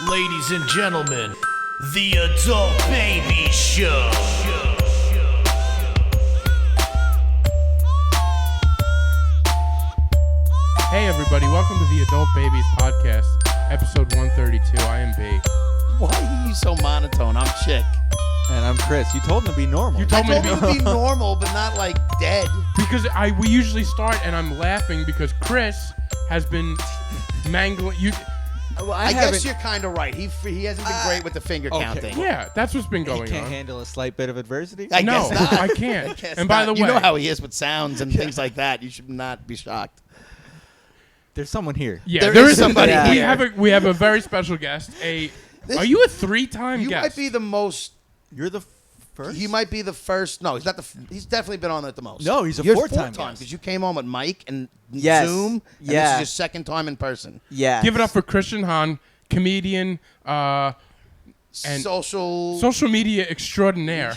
Ladies and gentlemen, the Adult Baby Show. Hey everybody, welcome to the Adult Babies Podcast, episode 132. I am B. Why are you so monotone? I'm Chick. And I'm Chris. You told him to be normal. You I told me told to him to be normal, but not like dead. because we usually start and I'm laughing because Chris has been mangling you. Well, I guess you're kind of right. He hasn't been great with the finger counting. Yeah, that's what's been He going can't on. handle a slight bit of adversity. I No, guess not. I can't. I guess And by not. the you way, know how he is with sounds and things like that. You should not be shocked. There's someone here. yeah, there is is somebody we here. we have a very special guest. Are you a three-time You guest? might be the most. You're the first? You might be the first. No, he's not the. He's definitely been on it the most. No, he's a You're four-time guest. because you came on with Mike and Yes. Zoom. And Yeah. This is your second time in person. Yeah. Give it up for Christian Hahn, comedian, and social media extraordinaire.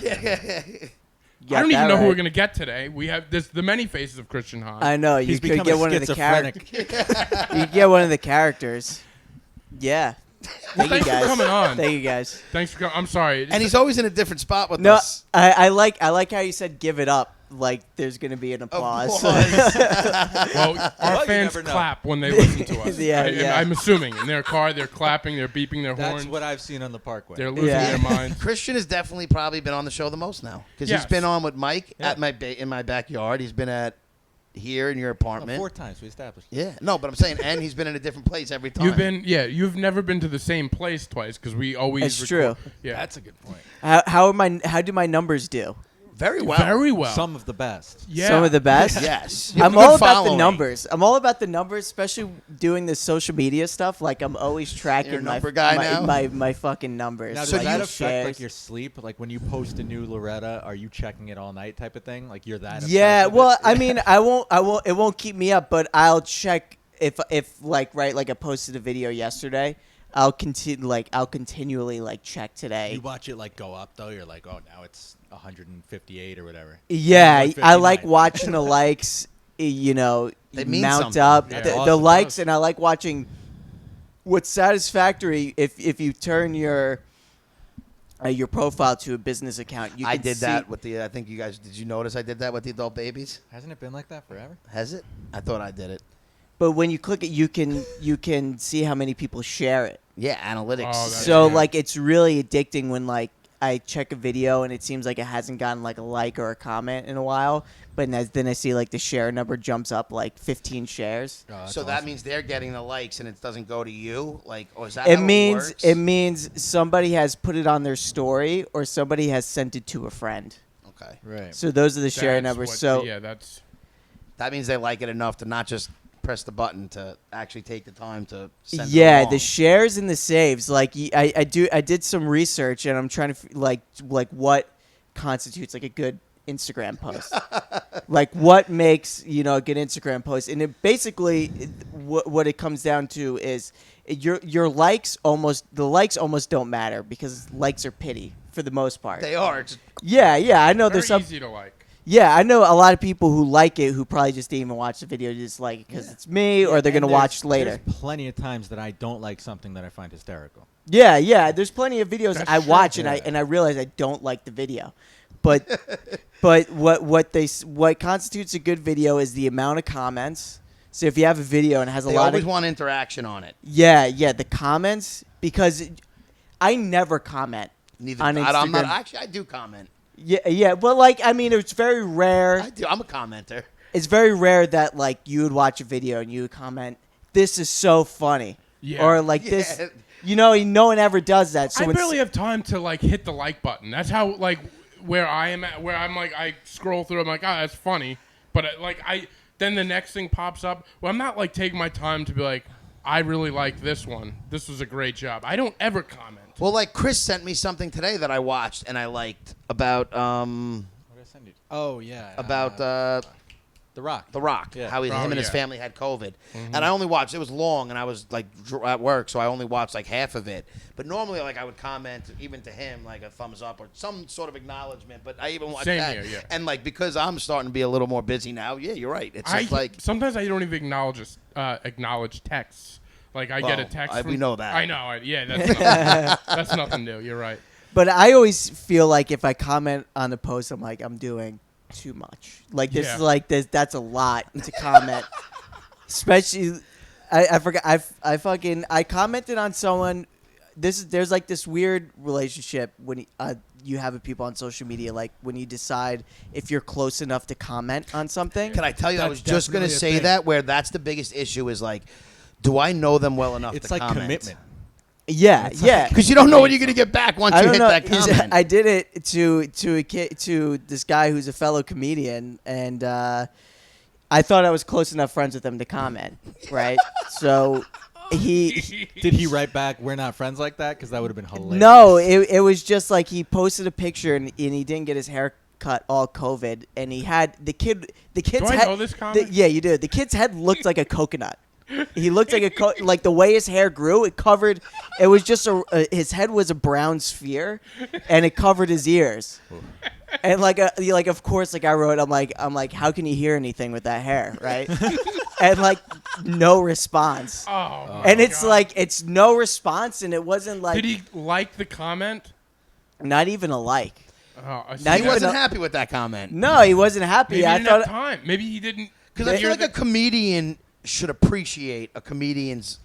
I don't even know who we're gonna get today. We have the many faces of Christian Hahn. I know. You He's could become get a one of the schizophrenic. characters. You could get one of the characters. Yeah. Thank you Thanks for guys. coming on. Thank you guys. Thanks for coming. I'm sorry. And he's always in a different spot with No, us. I like how you said give it up. Like there's gonna be an applause. Well, our Well, you fans never know. clap when they listen to us. Yeah. I'm assuming in their car, they're clapping, they're beeping their That's horns, what I've seen on the Parkway. they're losing Yeah. their minds. Christian has definitely probably been on the show the most now because Yes. he's been on with Mike Yeah. at in my backyard. He's been at here in your No, apartment. 4 times we established. Yeah, no, but I'm saying, and he's been in a different place every time. You've never been to the same place twice because we always. That's true. Yeah, That's a good point. How do my numbers do? very well. very well. Some of the best. yeah. Some of the best. Yes, You have I'm a good all about the following. numbers. I'm all about the numbers, especially doing this social media stuff. Like I'm always tracking You're a my, number guy my, now? my fucking numbers. Now, does So that you affect shares. like your sleep? Like when you post a new Loretta, are you checking it all night type of thing? Like you're that obsessed Yeah, with well, it? I mean, I won't. It won't keep me up, but I'll check if like I posted a video yesterday. I'll continually like check today. You watch it like go up though. You're like, oh, now it's 158 or whatever. Yeah, I 159. like watching the likes. You know, They mean mount something. up Yeah, the awesome. likes, and I like watching. What's satisfactory if you turn your profile to a business account, you I can did see, that with the. I think you guys. Did you notice I did that with the adult babies? Hasn't it been like that forever? Has it? I thought I did it. But when you click it, you can see how many people share it. Yeah, analytics. Oh, that's So yeah. like it's really addicting when like I check a video and it seems like it hasn't gotten like a like or a comment in a while, but then I see like the share number jumps up like 15 shares. Oh, that's so that awesome. means they're getting the likes and it doesn't go to you. Like, or is that It how means works? it means somebody has put it on their story or somebody has sent it to a friend. Okay, Right. So those are the share That's numbers. what- So yeah, that's that means they like it enough to not just press the button to actually take the time to send it yeah, along. the shares and the saves. Like I did some research and I'm trying to like what constitutes like a good Instagram post. Like what makes a good Instagram post, and it basically what it comes down to is your likes almost don't matter because likes are pity for the most part. They are. It's- Yeah, I know very there's some. easy to like. Yeah, I know a lot of people who like it who probably just didn't even watch the video, just like it because it's me, or they're And gonna watch later. There's plenty of times that I don't like something that I find hysterical. Yeah. There's plenty of videos That's I true. watch Yeah. and I realize I don't like the video, but what constitutes a good video is the amount of comments. So if you have a video and it has a they lot always of want interaction on it. the comments, because I never comment Neither on I'm not. Instagram. Actually, I do comment. Yeah. Well, like I mean, it's very rare. I do. I'm a commenter. It's very rare that like you would watch a video and you would comment, "This is so funny," Yeah. or like Yeah. this. No one ever does that. So I when barely have time to like hit the like button. That's how like where I am at. Where I'm like I scroll through. I'm like, oh, that's funny. But then the next thing pops up. Well, I'm not like taking my time to be like, I really like this one. This was a great job. I don't ever comment. Well, like Chris sent me something today that I watched and I liked about What did I send you? Oh yeah. The Rock. The Rock, Yeah. how him and his yeah. family had COVID. And I only watched, it was long, and I was like at work, so I only watched like half of it. But normally, like I would comment even to him, like a thumbs up or some sort of acknowledgement. But I even watched Same that. here, yeah. And like because I'm starting to be a little more busy now, yeah, you're right. It's just like Sometimes I don't even acknowledge texts. Like I get a Well, text. we know that. I know. That's nothing new. You're right. But I always feel like if I comment on a post, I'm like, I'm doing too much. Like this is like this. That's a lot to comment. Especially, I forgot. I commented on someone. There's like this weird relationship when you have with people on social media. Like when you decide if you're close enough to comment on something. Can I tell you? I was That's just gonna definitely a say thing. that where that's the biggest issue is like, do I know them well enough? It's to like comment? commitment. Yeah, yeah. Because you don't know what you're gonna get back once I you don't hit know. that comment. I did it to a kid, to this guy who's a fellow comedian, and I thought I was close enough friends with him to comment, right? So he Did he write back, "We're not friends like that"? Because that would have been hilarious. no, it was just like he posted a picture and he didn't get his hair cut all COVID, and he had the kid's Do I head. know this comic? Yeah, you do. The kid's head looked like a coconut. He looked like like the way his hair grew. It covered. It was just his head was a brown sphere, and it covered his ears. And like of course, like I wrote, I'm like, how can you hear anything with that hair, right? And like no response. Oh. And it's God. like it's no response, and it wasn't like Did he like the comment? not even a like. Oh, I see. Not He even wasn't a- happy with that comment. No, he wasn't happy. Maybe he I didn't thought have time. Maybe he didn't. Because I feel hear like the- a comedian should appreciate a comedian's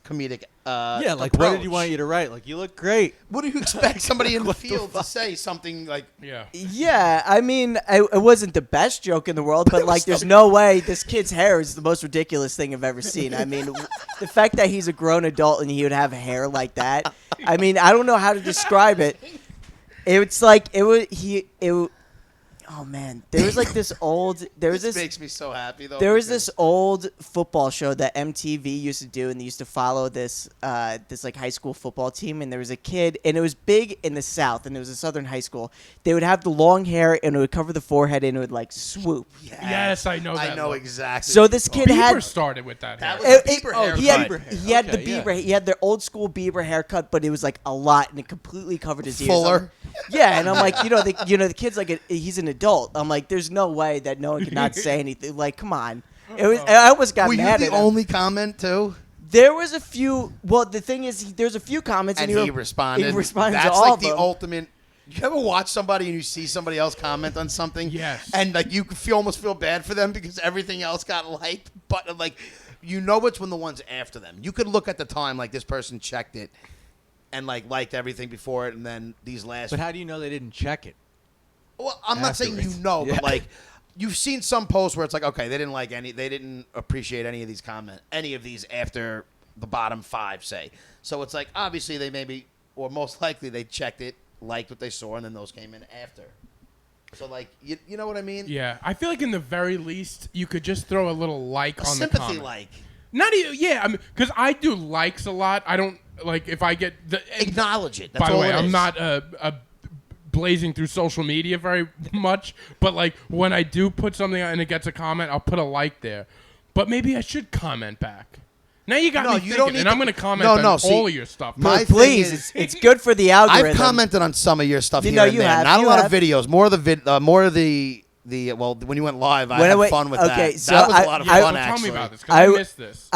comedic. Yeah, like approach. what did you want you to write? Like, you look great. What do you expect somebody in the What the field to fuck? say something like? Yeah. Yeah, I mean, it wasn't the best joke in the world, but it like, was there's so- no way this kid's hair is the most ridiculous thing I've ever seen. I mean, the fact that he's a grown adult and he would have hair like that. I mean, I don't know how to describe it. It's like oh man, there was like this old. There was This this. makes me so happy though. There was because- this old football show that MTV used to do, and they used to follow this like high school football team. And there was a kid, and it was big in the South, and it was a Southern high school. They would have the long hair, and it would cover the forehead, and it would like swoop. Yes, I know that I know look. exactly. So this kid Bieber had. started with that. That hair. was a Bieber haircut. He had the Okay, yeah. Bieber. He had the old school Bieber haircut, but it was like a lot, and it completely covered his ears. Fuller. Yeah, and I'm like, the kid's like, he's an adult. I'm like, there's no way that no one could not say anything. Like, come on. I almost got Were you mad the at him. only comment too? There was a few. Well, the thing is, there's a few comments, And and he responded. He responded That's to all like of the them. ultimate. You ever watch somebody and you see somebody else comment on something? Yes. And like you almost feel bad for them because everything else got liked, but like you know it's when the ones after them. You could look at the time like this person checked it and like liked everything before it, and then these last. But how do you know they didn't check it? Well, I'm not saying Afterwards. you know, Yeah. but like you've seen some posts where it's like, okay, they didn't appreciate any of these after the bottom 5, say. So it's like obviously they maybe, or most likely they checked it, liked what they saw, and then those came in after. So like you know what I mean? Yeah, I feel like in the very least you could just throw a little like A on the sympathy comment. like. Not even. Yeah, I mean, because I do likes a lot. I don't like if I get the. Acknowledge it. That's By the all way, it I'm is. not blazing through social media very much, but like when I do put something out and it gets a comment, I'll put a like there. But maybe I should comment back. Now you got No, me you thinking, don't need and to- I'm going to comment No, on no, see, all of your stuff. my thing Please, is- it's good for the algorithm. I've commented on some of your stuff You here know and you there. have, Not a you lot have. of videos. More of the well, when you went live, I When I had went- fun with okay, that. so That was I- a lot of Yeah, fun, so actually. tell me about this because I missed this.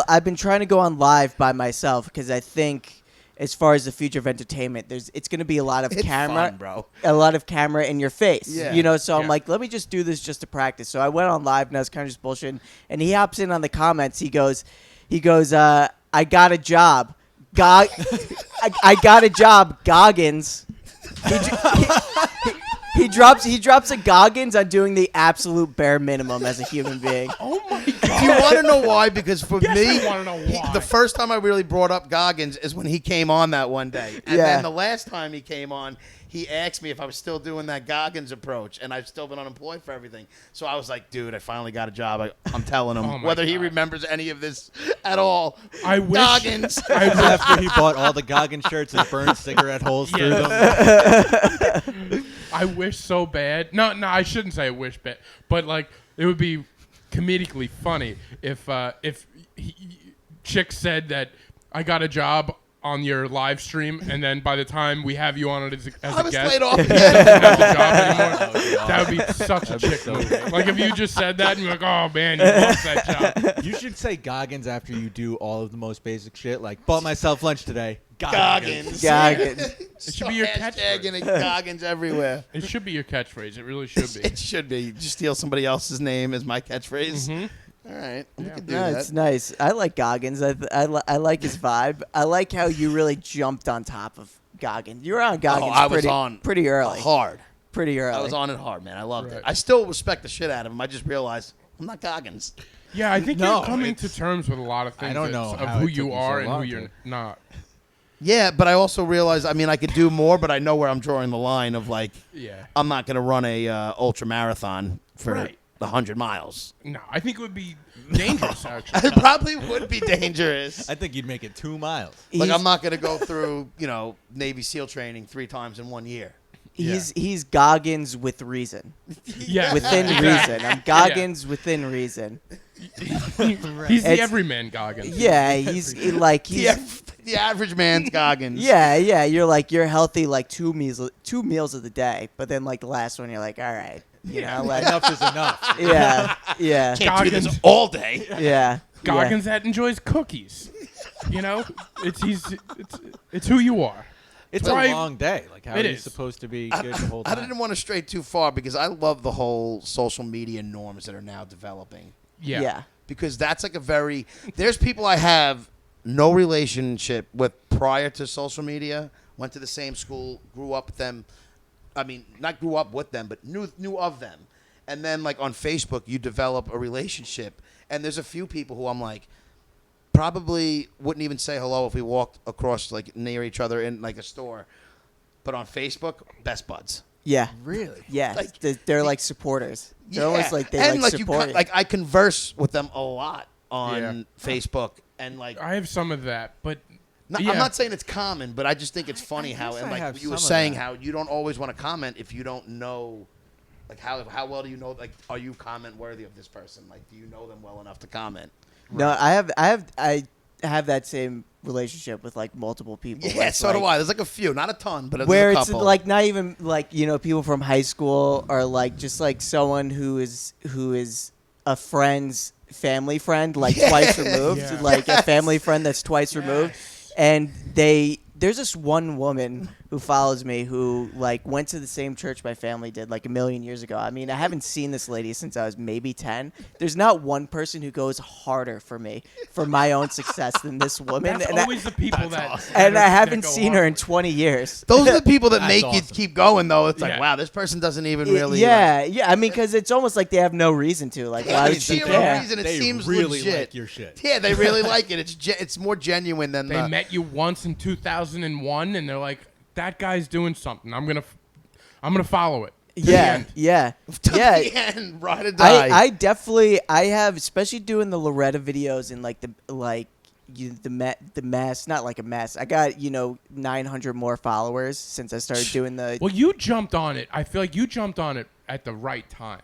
I've been trying to go on live by myself because I think, as far as the future of entertainment, it's going to be a lot of It's camera, fun, bro. a lot of camera in your face. Yeah. So I'm Yeah. like, let me just do this just to practice. So I went on live and I was kind of just bullshitting. And he hops in on the comments. He goes, I got a job. I got a job, Goggins. He drops a Goggins on doing the absolute bare minimum as a human being. Oh my Do god! you want to know why? Because for Yes, me, I wanna know why. the first time I really brought up Goggins is when he came on that one day. And Yeah. then the last time he came on, he asked me if I was still doing that Goggins approach, and I've still been unemployed for everything. So I was like, dude, I finally got a job. I'm telling him. Oh my Whether he God. remembers any of this at all. I wish. Goggins. I wish After he bought all the Goggins shirts and burned cigarette holes through them. I wish so bad. No, I shouldn't say I wish bad, but like it would be comedically funny if Chick said that I got a job on your live stream, and then by the time we have you on it as I a was guest, laid off he again. doesn't have the job anymore. That would be such a chick move. Like if you just said that and you're like, oh man, you lost that job. You should say Goggins after you do all of the most basic shit, like bought myself lunch today. Goggins. Goggins. It should be your hashtagging catchphrase. Goggins everywhere. It should be your catchphrase. It really should be. It should be. Just steal somebody else's name as my catchphrase. Mm-hmm. All right, we Yeah. can do No, that. it's nice. I like Goggins. I like his vibe. I like how you really jumped on top of Goggins. You were on Goggins I was pretty, on pretty early. hard. Pretty early. I was on it hard, man. I loved it. Right. I still respect the shit out of him. I just realized I'm not Goggins. Yeah, I think No, you're coming to it's- terms with a lot of things I don't know of how who it took you you are so and who long you're to- not. Yeah, but I also realized, I mean, I could do more, but I know where I'm drawing the line of like, Yeah. I'm not going to run a ultra marathon for Right. 100 miles. No, I think it would be dangerous, actually. It probably would be dangerous. I think you'd make it 2 miles. Like, He's- I'm not going to go through, Navy SEAL training 3 times in 1 year. He's Goggins with reason. Yeah. Within exactly. reason. I'm Goggins within reason. He's the It's- everyman Goggins. Yeah, he's The average man's Goggins. yeah. You're healthy like two meals of the day, but then like the last one you're like, all right, like, Enough is enough. yeah, Can't do this Goggins. all day. yeah. Goggins that enjoys cookies. It's who you are. It's Right. a long day. Like, how It are you is. supposed to be good the whole I time? didn't want to stray too far because I love the whole social media norms that are now developing. Yeah. Because that's like there's people I have no relationship with prior to social media, went to the same school, grew up with them. I mean, not grew up with them, but knew of them. And then like on Facebook, you develop a relationship. And there's a few people who I'm like, probably wouldn't even say hello if we walked across like near each other in like a store. But on Facebook, best buds. Yeah. Really? Yeah. Like- they're like supporters. They're almost like they and like you support you. like I converse with them a lot on Yeah. Facebook and like I have some of that, but no, yeah. I'm not saying it's common, but I just think it's funny how guess and I like have you were some of saying that. how you don't always want to comment if you don't know like how well do you know like are you comment worthy of this person? Like do you know them well enough to comment? No, I have that same relationship with like multiple people. Yeah, where so it's do like- I. There's like a few, not a ton, but Where there's a it's couple. like not even like people from high school or like just like someone who is a friend's family friend like twice removed, Yeah. like a family friend that's twice removed, and there's this one woman who follows me who like went to the same church my family did like a million years ago. I mean, I haven't seen this lady since I was maybe 10. There's not one person who goes harder for me for my own success than this woman. that's and always the people that and I that haven't go seen off. her in 20 years. those are the people that That's make awesome. you keep going though. It's like, Yeah. wow, this person doesn't even really yeah. I mean, because it's almost like they have no reason to. Like, why would she zero care? reason. It They seems really legit. like your shit. Yeah, they really like it. It's more genuine than They the met you once in 2001, and they're like, "That guy's doing something. I'm gonna follow it." To the Yeah, end. yeah, to yeah. the end, ride or die. I definitely have, especially doing the Loretta videos and like the mess, not like a mess. I got 900 more followers since I started doing the. Well, you jumped on it. I feel like you jumped on it at the right time.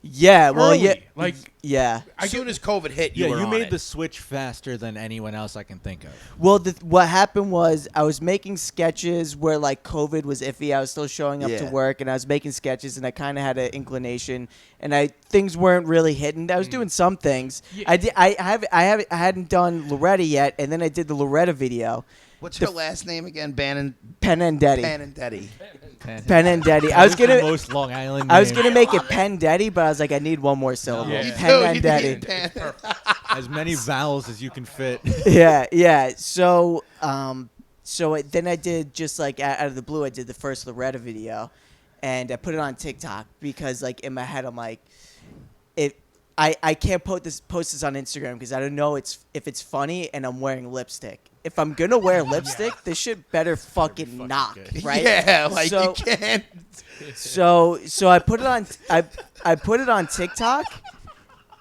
Yeah, well, Early. yeah, Like, yeah. as soon as COVID hit, Yeah, were you on made it. the switch faster than anyone else I can think of. Well, what happened was I was making sketches where like COVID was iffy. I was still showing up to Yeah. work, and I was making sketches, and I kind of had an inclination, and things weren't really hitting. I was doing some things. Yeah. I did. I hadn't done Loretta yet, and then I did the Loretta video. What's her last name again? Penendetti. Panendetti. Penendetti. I was The gonna. most Long Island. I was name. gonna make it Pendetti, but I was like, I need one more syllable. Yeah. You Penendetti. need Pan- as many vowels as you can fit. Yeah. So, then I did just like out of the blue, I did the first Loretta video, and I put it on TikTok because like in my head I'm like, I can't post this on Instagram because I don't know if it's funny and I'm wearing lipstick. If I'm gonna wear lipstick, this shit better fucking knock, good. right? Yeah, like So- you can't. So I put it on I put it on TikTok.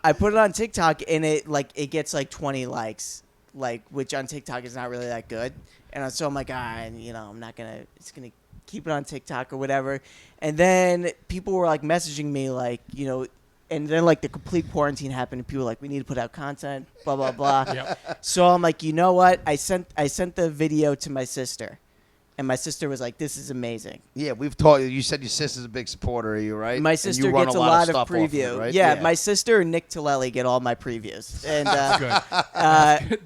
I put it on TikTok and it gets like 20 likes, like which on TikTok is not really that good. And so I'm like, I'm not gonna. It's gonna keep it on TikTok or whatever. And then people were like messaging me like, and then like the complete quarantine happened, and people were like, we need to put out content, blah blah blah. Yep. So I'm like, you know what? I sent the video to my sister, and my sister was like, this is amazing. Yeah, we've talked. You said your sister's a big supporter of you, right? My And sister you run gets a lot of stuff off preview. it, right? Yeah, my sister and Nick Tillelli get all my previews, and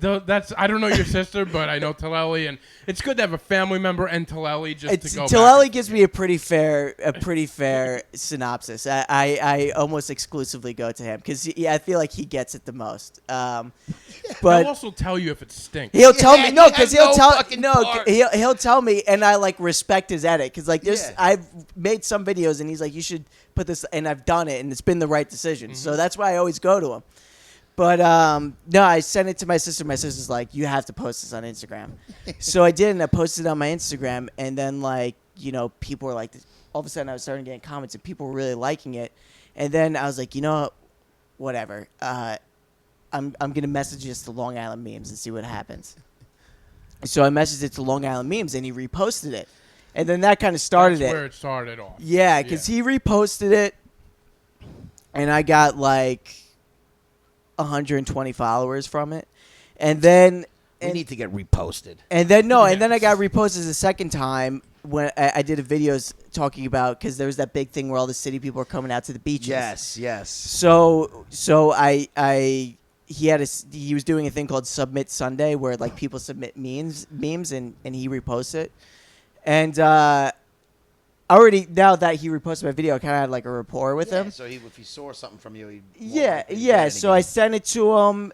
Good. That's I don't know your sister, but I know Tillelli, and it's good to have a family member and Tillelli just to go. Tillelli gives me a pretty fair synopsis. I almost exclusively go to him because I feel like he gets it the most. But But he'll also tell you if it stinks. he'll tell me he no, because has he'll no tell fucking no, part. he'll tell me, and I like respect his edit because like there's Yeah. I've made some videos and he's like, you should put this, and I've done it and it's been the right decision. So that's why I always go to him. But no, I sent it to my sister. My sister's like, you have to post this on Instagram. So I did, and I posted it on my Instagram, and then like, you know, people were like, all of a sudden I was starting getting comments and people were really liking it. And then I was like, you know, whatever. I'm gonna message this to Long Island Memes and see what happens. So I messaged it to Long Island Memes, and he reposted it, and then that kind of started That's it. where it started off. Yeah, because he reposted it, and I got like 120 followers from it, and then We need to get reposted. and then I got reposted the second time when I did a videos talking about, because there was that big thing where all the city people were coming out to the beaches. Yes. So he was doing a thing called Submit Sunday where like people submit memes and he reposts it. And already now that he reposted my video, I kind of had like a rapport with him. So if he saw something from you, Yeah. So I sent it to him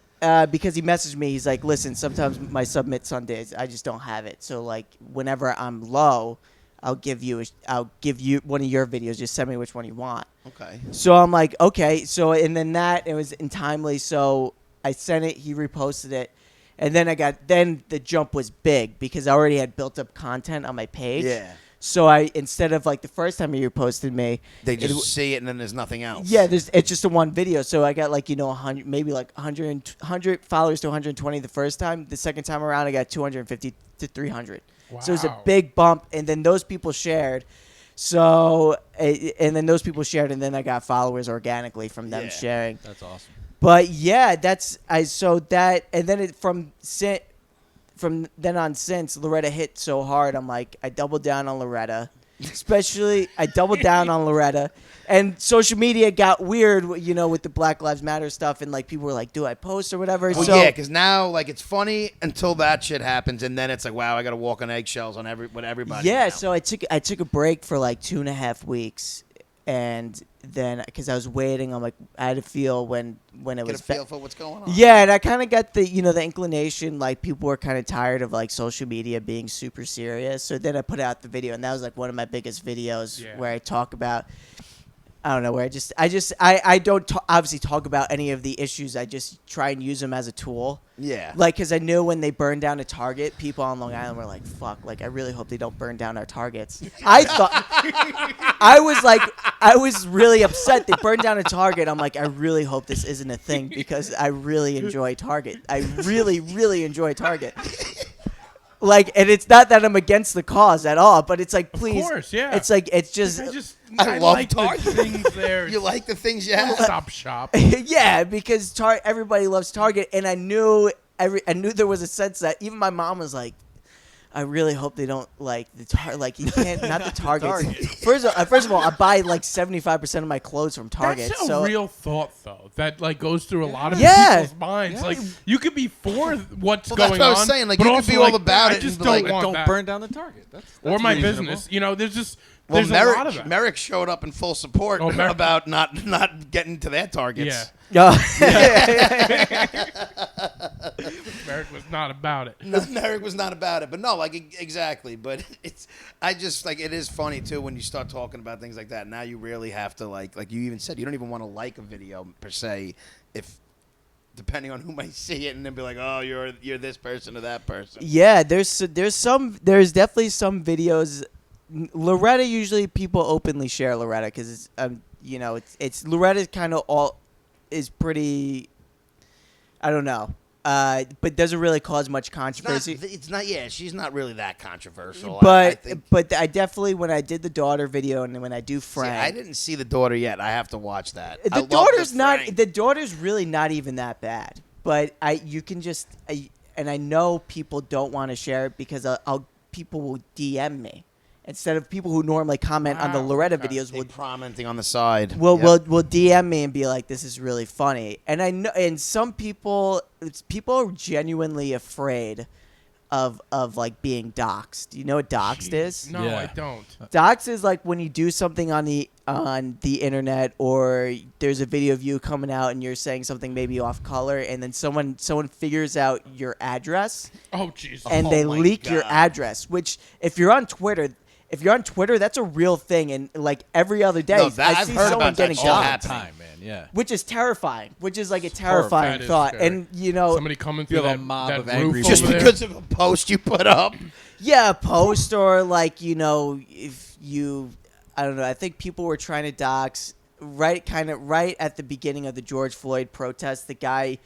because he messaged me. He's like, listen, sometimes my Submit Sundays, I just don't have it. So like whenever I'm low, I'll give you one of your videos. Just send me which one you want. Okay. So I'm like, okay. So and then it was untimely. So I sent it. He reposted it, and then the jump was big because I already had built up content on my page. Yeah. So instead of like the first time he reposted me, They just see it and then there's nothing else. yeah, it's just a one video. So I got like 100, maybe like 100 followers to 120 the first time. The second time around, I got 250 to 300. So it was a Wow. big bump, and then those people shared. So and then those people shared, and then I got followers organically from them Yeah. sharing. That's awesome. But yeah, and then from then on since Loretta hit so hard, I'm like, I doubled down on Loretta. Especially, I doubled down on Loretta. And social media got weird, you know, with the Black Lives Matter stuff, and like people were like, do I post or whatever? Well, so yeah, because now like it's funny until that shit happens, and then it's like, wow, I got to walk on eggshells on everybody. yeah, now. so I took a break for like 2.5 weeks, and then because I was waiting, I'm like, I had to feel when it Get was a feel for what's going on. Yeah, and I kind of got the inclination, like people were kind of tired of like social media being super serious. So then I put out the video, and that was like one of my biggest videos where I talk about, I don't know, where I don't obviously talk about any of the issues. I just try and use them as a tool. Yeah. Like, because I knew when they burned down a Target, people on Long Island were like, fuck, like, I really hope they don't burn down our Targets. I thought, I was really upset. They burned down a Target. I'm like, I really hope this isn't a thing because I really enjoy Target. I really, really enjoy Target. Like, and it's not that I'm against the cause at all, but it's like, please. Of course, yeah. It's like, it's just. I love like Target. the things there. You like the things you have? Stop shop. Yeah, because everybody loves Target, and I knew there was a sense that even my mom was like, I really hope they don't like the like you can't not the Targets. First of all, I buy like 75% of my clothes from Target. That's a so real thought, though, that like goes through a lot of Yeah. people's minds. Like you could be for what's Well, going that's what I was on, saying, like, but you could also, be all like, about I it just and, don't like, want Don't that. burn down the target. That's or my reasonable. business. You know, there's Well, a lot of that. Merrick showed up in full support Oh, Merrick. about not getting to their targets. Yeah, yeah. Merrick was not about it. No, Merrick was not about it, but no, like exactly. But I just like it is funny too when you start talking about things like that. Now you really have to like you even said, you don't even want to like a video per se, if depending on who might see it, and then be like, oh, you're this person or that person. Yeah, there's definitely some videos. Loretta, usually people openly share Loretta because it's Loretta kind of all is pretty. I don't know. but doesn't really cause much It's not, controversy. it's not. Yeah, she's not really that controversial. I But think. I definitely, when I did the daughter video and when I do See, Frank, I didn't see the daughter yet. I have to watch that. I the love daughter's not. Frank. The daughter's really not even that bad. But you can just, and I know people don't want to share it because people will DM me instead of people who normally comment on the Wow, Loretta okay. videos. They Will commenting on the side. will Yep. will DM me and be like, "This is really funny." And I know, and some people are genuinely afraid of like being doxxed. You know what doxxed is? No, Yeah. I don't. Dox is like when you do something on the internet, or there's a video of you coming out and you're saying something maybe off color, and then someone figures out your address Oh, jeez. and Oh they my leak your God. address. Which if you're on Twitter, that's a real thing. And like every other day, No, that- I I've see heard someone about that getting shit all doxxed, happening. the time, man. Yeah. which is terrifying. Which is like a That terrifying is thought. scary. And you know, Somebody coming You through have a that, mob that of roof angry over Just there. because of a post you put up. yeah, a post or like, you know, if you, I don't know. I think people were trying to dox right at the beginning of the George Floyd protest. The guy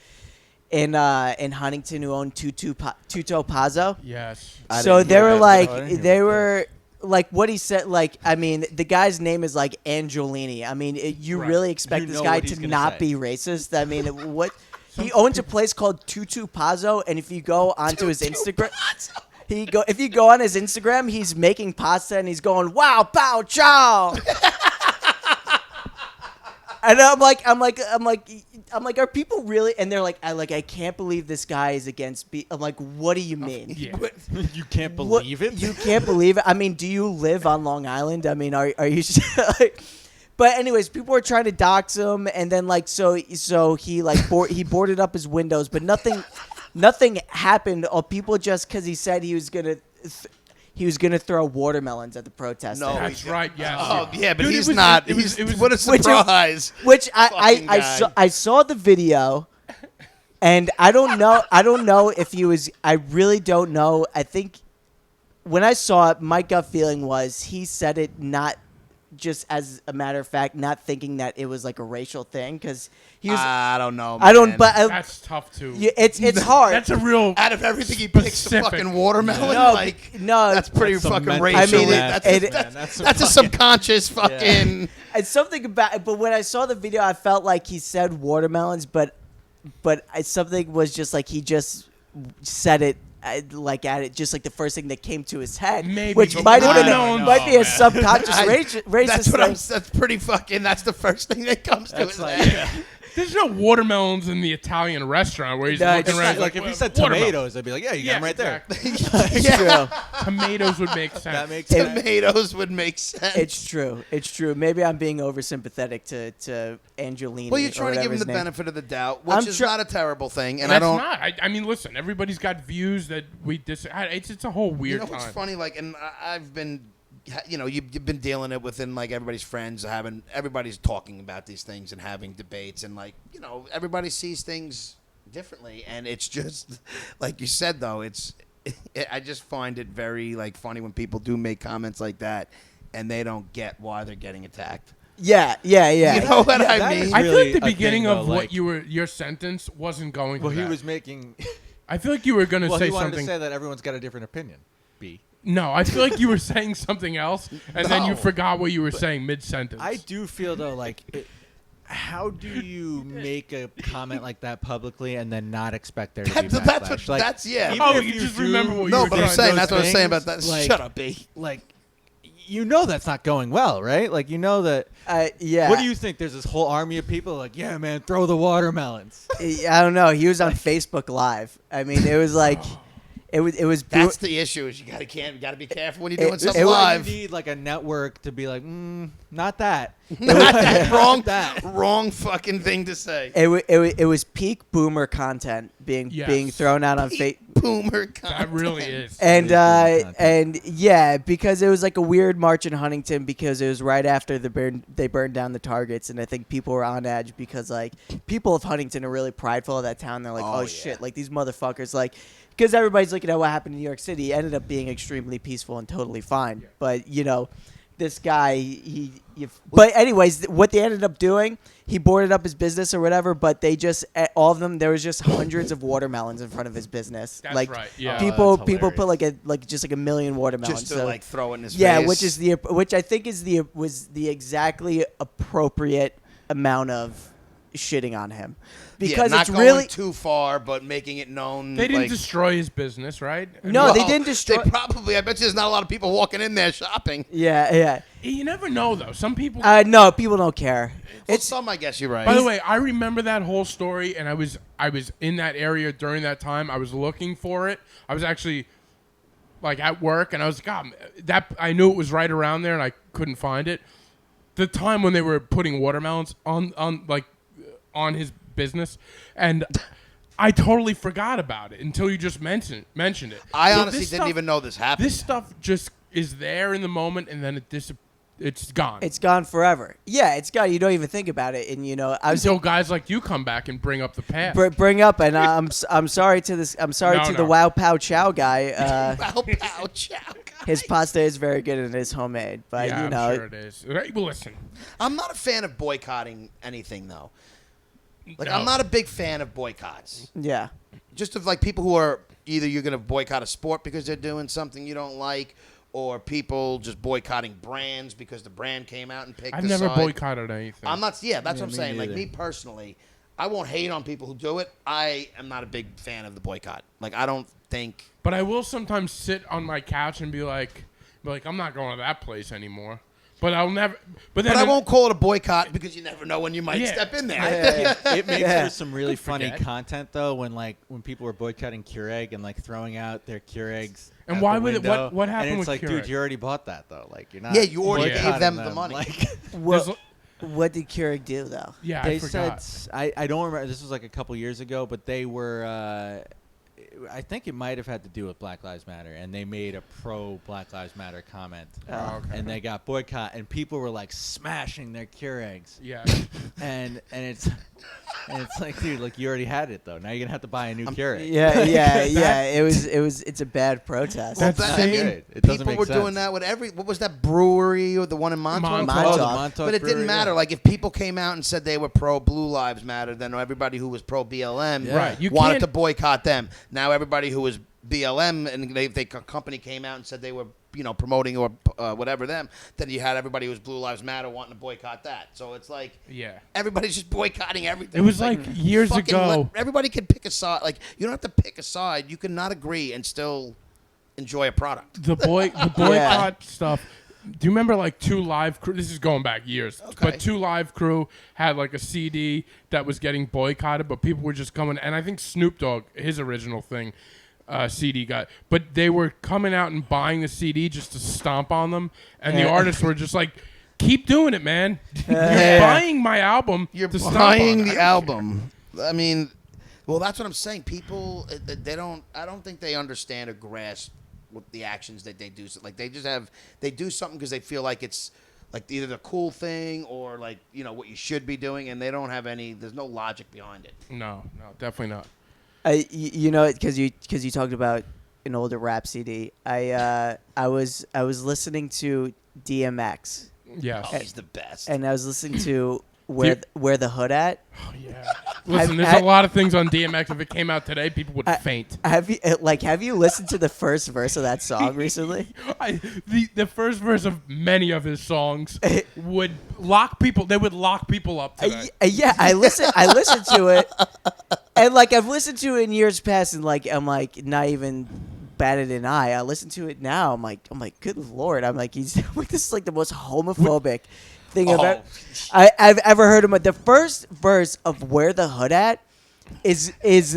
in Huntington who owned Tuto Pazzo. Yes. I So didn't they hear were about like, that. I didn't hear they about were like what he said. Like, I mean, the guy's name is like Angelini. I mean, you Right. really expect You this know guy what he's to gonna not say. be racist? I mean, what? He owns a place called Tutu Pazzo, and if you go onto his Instagram, if you go on his Instagram, he's making pasta and he's going, "Wow, pow, chow." And I'm like, are people really? And they're like, I can't believe this guy is against. I'm like, what do you mean? Yeah. You can't What- believe it? You can't believe it. I mean, do you live on Long Island? I mean, are you? Like, but anyways, people were trying to dox him, and then like so he like he boarded up his windows, but nothing happened. Or people just because he said he was gonna throw watermelons at the protesters. No, That's right. Yes. Oh yeah, but Dude, he's it was- not. It was. It was. What a Which- surprise! Which Fucking I saw the video, and I don't know if he was. I really don't know. I think when I saw it, my gut feeling was he said it not just as a matter of fact, not thinking that it was like a racial thing because he was. I don't know. I don't. man. But That's tough too. it's hard. That's a real. out of everything, he picks the Specific. fucking watermelon. No, like no, that's pretty That's some fucking mental racial. I mean, That's a subconscious fucking. It's something about. But when I saw the video, I felt like he said watermelons, but something was just like he just said it. Like at it, just like the first thing that came to his head, Maybe, which but might have been watermelons- might be Oh, a man. subconscious I- racist That's what I'm. thing. That's pretty fucking. That's the first thing that comes to his like- head. There's no watermelons in the Italian restaurant where he's No, looking it's around. not- Like if you said "Watermelon." tomatoes, I'd be like, yeah, you got Yeah, them right there. exactly. It's true. Tomatoes would make sense. That makes It- sense. Tomatoes would make sense. It's true. It's true. Maybe I'm being oversympathetic to Angelini. Well, you're or trying to whatever give him his the name. benefit of the doubt, which I'm is try- not a terrible thing. And That's I don't. not. I mean, listen. Everybody's got views that we It's a whole You weird know what's time. funny? Like, and I've been, you know, you've been dealing it within like everybody's friends, everybody's talking about these things and having debates, and like, you know, everybody sees things differently, and it's just like you said though. I just find it very like funny when people do make comments like that, and they don't get why they're getting attacked. Yeah. You know what Yeah, I that mean? is I feel really like the a beginning thing, of though, what like- your sentence wasn't going. Well, to he that. was making. I feel like you were going to Well, say he wanted something. to say that everyone's got a different opinion. B. No, I feel like you were saying something else, and then you No. forgot what you were saying mid sentence. I do feel though like. How do you make a comment like that publicly and then not expect there to be backlash? Like, yeah. even Oh, if you just do- remember what you No, were but I'm doing saying those that's what I'm saying things, about that. like- Shut up, B. Like, you know that's not going well, right? Like, you know that. Yeah. What do you think? There's this whole army of people like, yeah, man, throw the watermelons. I don't know. He was on Facebook Live. I mean, it was like, it was. That's the issue. Is you gotta be careful when you're doing It- something it was- live. You need like a network to be like, not that. Not that wrong. That. Wrong fucking thing to say. It was peak boomer content being Yes. thrown out on Facebook. Boomer that content. really is. And It is boomer and yeah, because it was like a weird march in Huntington because it was right after they burned down the targets, and I think people were on edge because like people of Huntington are really prideful of that town. They're like, Oh, oh, yeah. shit, like these motherfuckers, like because everybody's looking at what happened in New York City, it ended up being extremely peaceful and totally fine. But you know, this guy, but anyways, what they ended up doing, he boarded up his business or whatever, but they just, all of them, there was just hundreds of watermelons in front of his business. That's like, right, yeah. People that's people put just a million watermelons. Just to so, like throw it in his yeah, face. which I think was the exactly appropriate amount of shitting on him. Because not it's going really too far, but making it known. They didn't like, destroy his business, right? No, they didn't destroy. They probably. I bet you there's not a lot of people walking in there shopping. Yeah. You never know, though. Some people. No, people don't care. Well, some, I guess you're right. By the way, I remember that whole story, and I was in that area during that time. I was looking for it. I was actually like at work, and I was like, I knew it was right around there, and I couldn't find it. The time when they were putting watermelons on his business, and I totally forgot about it until you just mentioned it. I So honestly this didn't stuff- even know this happened. This stuff just is there in the moment, and then it's gone. It's gone forever. Yeah, it's gone. You don't even think about it, and I was Until guys like you come back and bring up the past. bring up, and I'm sorry to this. I'm sorry to the No. Wow Pow Chow guy. Wow, pow, chow, His pasta is very good and it is homemade, but yeah, I'm sure it is. Right, well, listen. I'm not a fan of boycotting anything, though. Like, No. I'm not a big fan of boycotts. yeah. Just of like people who are either you're going to boycott a sport because they're doing something you don't like, or people just boycotting brands because the brand came out and picked I've a never side. boycotted anything. I'm not. Yeah, that's what I'm me saying. Like neither. me personally, I won't hate on people who do it. I am not a big fan of the boycott. Like I don't think. But I will sometimes sit on my couch and be like, I'm not going to that place anymore. But I'll never. But then But I won't call it a boycott because you never know when you might Yeah. step in there. It makes Yeah. for some really funny forget. content though when people were boycotting Keurig and like throwing out their Keurigs. And out why the would it- window. what happened And it's with like, Keurig? dude, you already bought that though. Like you're not. Yeah, you already gave boycotting them the money. Like, What did Keurig do though? Yeah, they I forgot. said I don't remember. This was like a couple years ago, but they were. I think it might have had to do with Black Lives Matter, and they made a pro Black Lives Matter comment, Oh, okay. and they got boycott, and people were like smashing their Keurigs, Yeah. and it's like, dude, like you already had it though. Now you're gonna have to buy a new Keurig. Yeah. It's a bad protest. That's But, same- I mean, good. It doesn't people make were sense. doing that with every. What was that brewery or the one in Montauk? Montauk. Oh, the Montauk. Montauk But it Brewery, didn't matter. yeah. Like if people came out and said they were pro Blue Lives Matter, then everybody who was pro BLM Right, you wanted can't- to boycott them. Now everybody who was BLM and the company came out and said they were promoting or whatever them, then you had everybody who was Blue Lives Matter wanting to boycott that. So it's like Yeah. everybody's just boycotting everything. It was It's like years fucking ago. everybody can pick a side. Like you don't have to pick a side. You can not agree and still enjoy a product. The boycott stuff. Do you remember like Two Live Crew? This is going back years. Okay. But Two Live Crew had like a CD that was getting boycotted, but people were just coming. And I think Snoop Dogg, his original thing, CD got. But they were coming out and buying the CD just to stomp on them. And the Yeah. artists were just like, keep doing it, man. You're Yeah. buying my album. You're to stomp buying on. the album. I mean, well, that's what I'm saying. People, they don't. I don't think they understand or grasp what the actions that they do. So, like they just they do something because they feel like it's like either the cool thing or like what you should be doing, and they don't have any. There's no logic behind it. No, definitely not. Because you talked about an older rap CD. I was listening to DMX, Yes. Oh, he's the best. and I was listening to where the hood at. Oh, yeah. Listen, there's I've- a lot of things on DMX. If it came out today, people would faint. Have you listened to the first verse of that song recently? The first verse of many of his songs would lock people. They would lock people up today. Yeah, I listened to it, and like I've listened to it in years past, and like I'm like not even batted an eye. I listen to it now. I'm like, good lord. I'm like, this is like the most homophobic thing I've ever heard of. The first verse of Where the Hood At is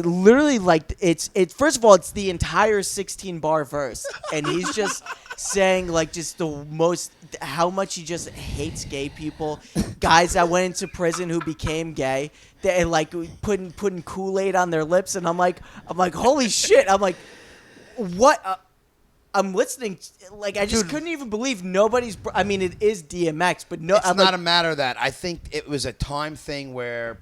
literally like it's first of all it's the entire 16-bar verse, and he's just saying like just the most how much he just hates gay people, guys that went into prison who became gay, they like putting Kool-Aid on their lips, and I'm like holy shit. I'm like, what? I'm listening. Like I just couldn't even believe nobody's. I mean, it is DMX, but no, It's I'm not like, a matter of that. I think it was a time thing where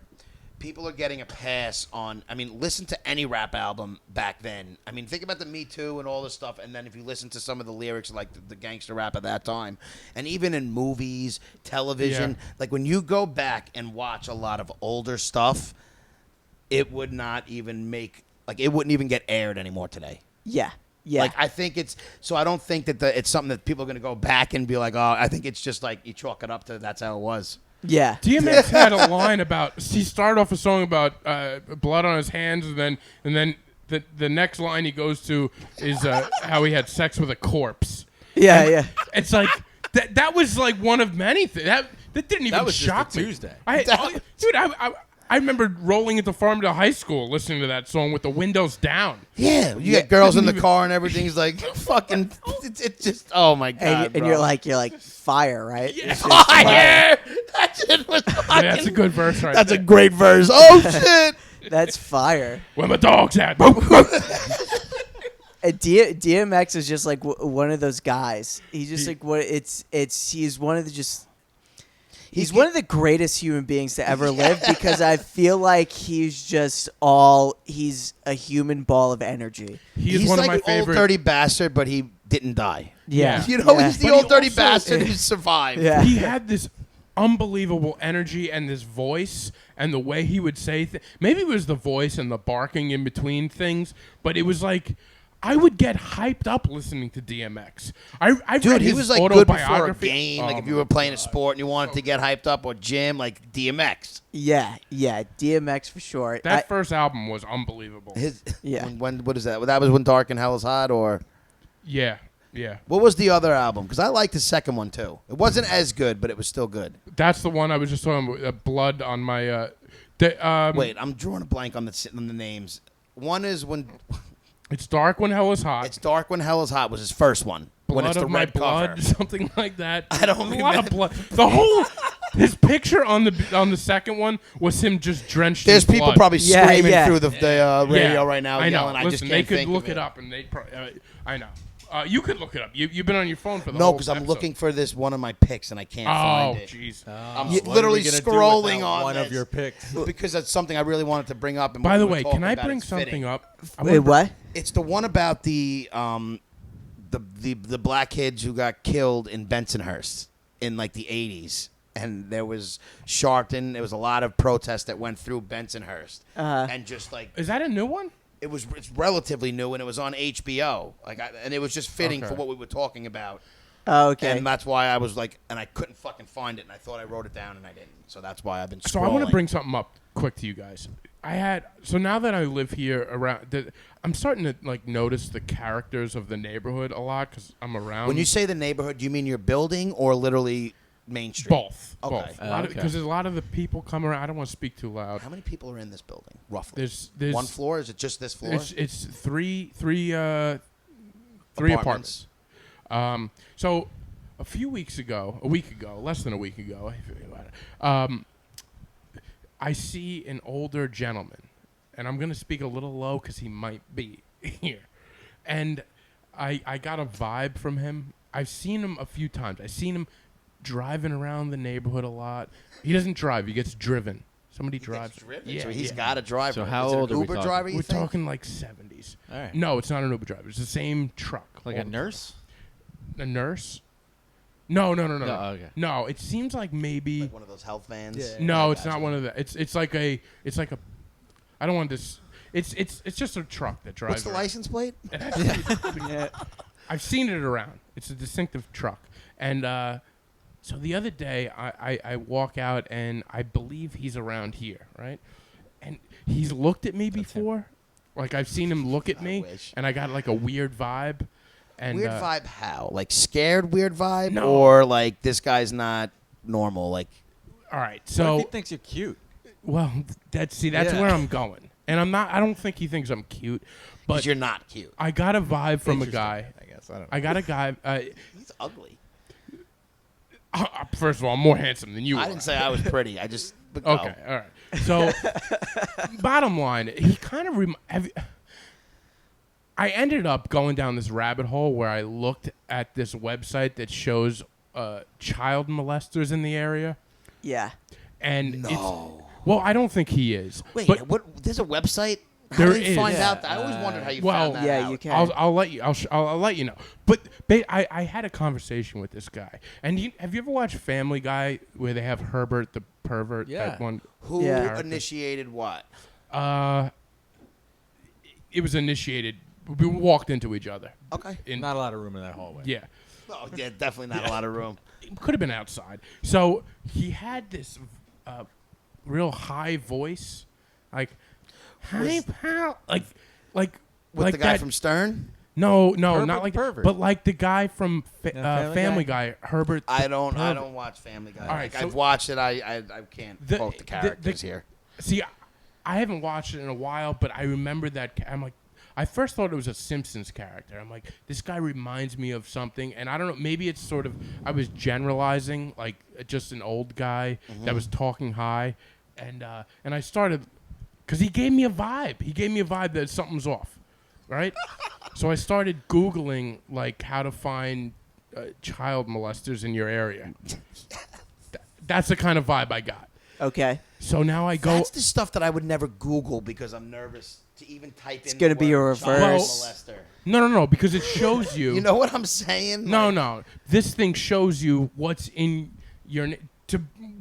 people are getting a pass on. I mean, listen to any rap album back then. I mean, think about the Me Too and all this stuff, and then if you listen to some of the lyrics, like the gangster rap at that time, and even in movies, television, like when you go back and watch a lot of older stuff, it would not even make it wouldn't even get aired anymore today. Yeah. Yeah. Like I think it's so. I don't think that it's something that people are going to go back and be like, oh, I think it's just like you chalk it up to that's how it was. Yeah. DMX had a line about. He started off a song about blood on his hands, and then the next line he goes to is how he had sex with a corpse. Yeah. Yeah. It's like that was like one of many things. That didn't even That was shock just a me. Tuesday. I remember rolling into Farmingdale High School listening to that song with the windows down. Yeah, you got girls in the car and everything's like fucking. It's just oh my god, And you're like fire, right? Yeah. It's just fire. That shit was fucking. Yeah, that's a good verse, right? That's there. a great verse. Oh shit. That's fire. Where my dog's at? And DMX is just like one of those guys. He's just like what he's one of the He's one of the greatest human beings to ever live because I feel like he's a human ball of energy. He's one like of my an favorite. old dirty bastard, but he didn't die. Yeah. You know, Yeah. he's the But he old dirty also- bastard who survived. Yeah. He had this unbelievable energy and this voice and the way he would say things. Maybe it was the voice and the barking in between things, but it was like I would get hyped up listening to DMX. I Dude, read he his was like good before a autobiography. game. Oh Like if you my were playing a God. sport and you wanted to get hyped up or gym, like DMX. Yeah, DMX for sure. That first album was unbelievable. Yeah. When what is that? That was when Dark and Hell is Hot, or Yeah. what was the other album? Because I liked the second one too. It wasn't as good, but it was still good. That's the one I was just talking about. Blood on my. Wait, I'm drawing a blank on the names. One is when It's Dark When Hell Is Hot. it's Dark when Hell is Hot was his first one. When Blood it's the of My red Blood, cover. something like that. I don't A lot of remember. blood. The whole his picture on the second one was him just drenched. There's in people blood. probably Yeah, screaming yeah. through the radio Yeah, right now, I know. yelling. I Listen, just they can't could think look of it up, and they. I know. You could look it up. You've been on your phone for the No, whole because I'm episode. looking for this one of my picks and I can't Oh, find it. jeez. I'm What are we literally gonna do scrolling without on one this of your picks. because that's something I really wanted to bring up. And By when the we were way, talking can I about bring it's fitting. something up? I Wait, wanna- what? It's the one about the black kids who got killed in Bensonhurst in like the 80s. And there was Sharpton. There was a lot of protests that went through Bensonhurst. And just like Is that a new one? it's relatively new and it was on HBO. And it was just fitting Okay. for what we were talking about. Oh, okay. And that's why I was like, and I couldn't fucking find it. And I thought I wrote it down and I didn't. So that's why I've been scrolling. So I want to bring something up quick to you guys. So now that I live here around, I'm starting to like notice the characters of the neighborhood a lot because I'm around. When you say the neighborhood, do you mean your building or literally Main Street? both, Okay. both, Okay. because there's a lot of the people come around. I don't want to speak too loud. How many people are in this building, roughly? There's one floor? Is it just this floor? It's three apartments. So a week ago, less than a week ago, I see an older gentleman, and I'm going to speak a little low because he might be here. And I got a vibe from him. I've seen him a few times. I've seen him driving around the neighborhood a lot. He doesn't drive. He gets driven. Somebody drives. Yeah, so he's yeah. got a driver. So how Is it old an are we Uber talking? driver, you We're think? talking like 70s. All right. No, it's not an Uber driver. It's the same truck. Like a nurse? A nurse? No. No, okay. No, it seems like maybe. Like one of those health vans? Yeah. No, I it's not gotcha. one of the. It's like a. I don't want this. It's just a truck that drives. What's the around. license plate? Yeah. I've seen it around. It's a distinctive truck, and so the other day I walk out and I believe he's around here, right? And he's looked at me before, like I've seen him look at me, wish. and I got like a weird vibe. And Weird vibe how? Like scared weird vibe? No. Or like this guy's not normal? Like All right, What so if he thinks you're cute? well, that's Yeah. where I'm going, and I'm not. I don't think he thinks I'm cute, but but you're not cute. I got a vibe from a Interesting, guy. I guess. I don't know. I got a guy. He's ugly. First of all, I'm more handsome than you I are. didn't say I was pretty. I just but go. Okay, all right. So, bottom line, he kind of. I ended up going down this rabbit hole where I looked at this website that shows child molesters in the area, Yeah. and No. Well, I don't think he is. Wait, but what? There's a website. How There do you find is. out? I always wondered how you well, found that yeah, out. you can. I'll let you. I'll let you know. But I had a conversation with this guy. And have you ever watched Family Guy where they have Herbert the pervert? Yeah. That one. Who Yeah. initiated what? It was initiated. We walked into each other. Okay. Not a lot of room in that hallway. Yeah. Oh, yeah, definitely not a lot of room. It could have been outside. So he had this real high voice, like, "Hi, pal," like With the guy that. from Stern? No, Herbert not like pervert. but like the guy from Family Family Guy, Herbert. I the don't pervert. watch Family Guy. All right, Like, so- I've watched it. I can't quote the characters here. See, I haven't watched it in a while, but I remember that. I'm like, I first thought it was a Simpsons character. I'm like, this guy reminds me of something, and I don't know. Maybe it's sort of. I was generalizing, like just an old guy that was talking high, and I started because he gave me a vibe. He gave me a vibe that something's off, right? So I started Googling like how to find child molesters in your area. That's the kind of vibe I got. Okay. So now I go. That's the stuff that I would never Google because I'm nervous to even type in. It's gonna the be a word child reverse. molester. No, because it shows you. You know what I'm saying? No, Like, no. This thing shows you what's in your to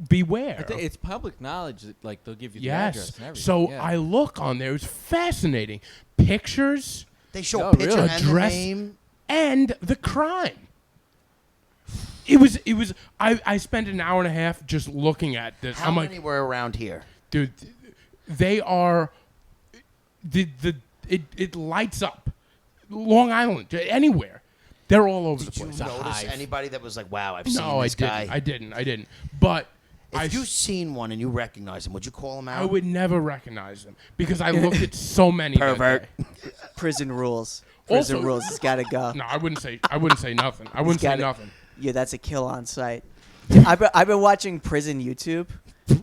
beware. It's public knowledge that, like, they'll give you the Yes. address and everything. So yeah. I look on there. It's fascinating. Pictures They show Oh, a picture really? and the Address- name. and the crime. It was. I spent an hour and a half just looking at this. How I'm many like, were around here? dude, they are. It lights up. Long Island, anywhere. They're all over Did the you place. notice anybody that was like, "Wow, I've seen No, I this guy"? didn't. I didn't. But If you've seen one and you recognize him, would you call him out? I would never recognize them because I looked at so many. that Pervert. day. Prison rules. Prison Also- rules. It's gotta go. No, I wouldn't say nothing. I wouldn't say gotta- nothing. Yeah, that's a kill on site. I've been watching prison YouTube.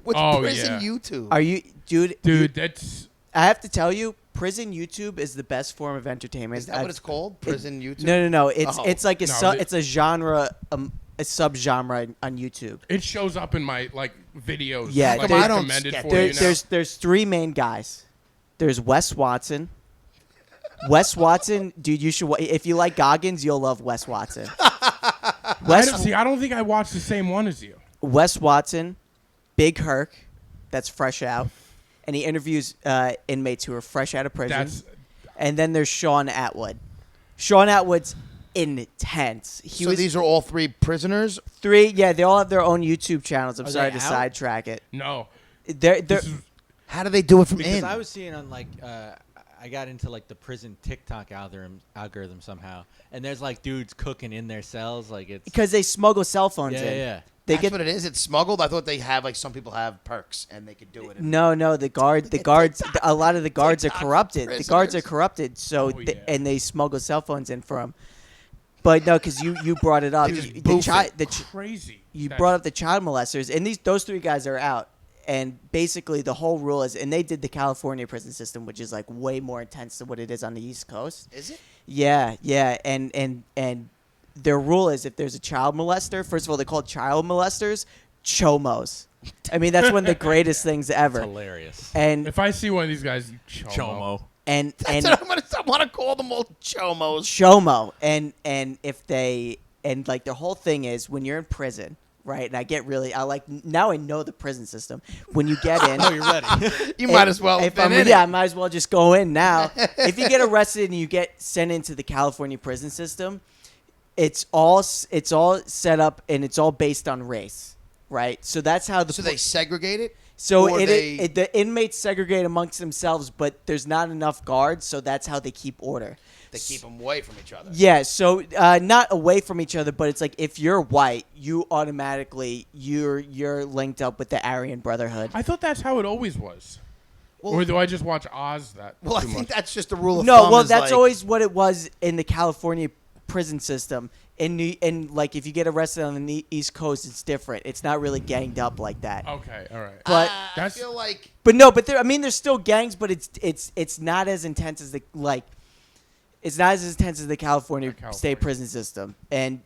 Which Oh, prison yeah. YouTube? Are you, dude? Dude, that's I have to tell you, prison YouTube is the best form of entertainment. Is that what it's called? Prison YouTube? No. It's Oh. it's like a No, it's a genre, a subgenre on YouTube. it shows up in my like videos. Yeah, like, there- I don't recommended get for there- you now. There's three main guys. There's Wes Watson. Wes Watson, dude, you should. If you like Goggins, you'll love Wes Watson. I don't think I watched the same one as you. Wes Watson, Big Herc, that's fresh out, and he interviews inmates who are fresh out of prison. That's And then there's Sean Atwood. Sean Atwood's intense. He So was these are all three prisoners? three. Yeah, they all have their own YouTube channels. I'm Are sorry they to out? sidetrack it. no. They're This is, How do they do it from Because in? I was seeing on like I got into like the prison TikTok algorithm somehow, and there's like dudes cooking in their cells, like it's because they smuggle cell phones in. yeah. They That's get what it is? It's smuggled? I thought they have, like, some people have perks and they could do it. no. The guards. A lot of the guards are TikTok corrupted. The guards are prisoners. corrupted. So Oh, yeah. and they smuggle cell phones in for them. But no, because you brought it up. They just The boof chi- it. the ch- crazy. you That's- brought up the child molesters, and those three guys are out. And basically, the whole rule is, and they did the California prison system, which is like way more intense than what it is on the East Coast. Is it? Yeah, and their rule is if there's a child molester, first of all, they're called child molesters, chomos. I mean, that's one of the greatest things It's ever. hilarious. And If I see one of these guys, chomo. and That's what I want to call them all chomos. chomo, and if they and like the whole thing is when you're in prison. Right, and now I know the prison system. When you get in, Oh, you're ready. You might as well have If been I'm, in yeah, I it. might as well just go in now. If you get arrested and you get sent into the California prison system, it's all set up and it's all based on race, right? So that's how So they segregate it? So or the inmates segregate amongst themselves, but there's not enough guards, so that's how they keep order. They keep them away from each other. Yeah, so not away from each other, but it's like if you're white, you automatically you're linked up with the Aryan Brotherhood. I thought that's how it always was. Well- or do I just watch Oz that Well, I too think much? that's just the rule of No, thumb. well, is that's like, always what it was in the California prison system. In like if you get arrested on the East Coast, it's different. It's not really ganged up like that. Okay, all right. But I That's- feel like but no, but there's still gangs, but it's not as intense as the It's not as intense as the California California. state prison system, and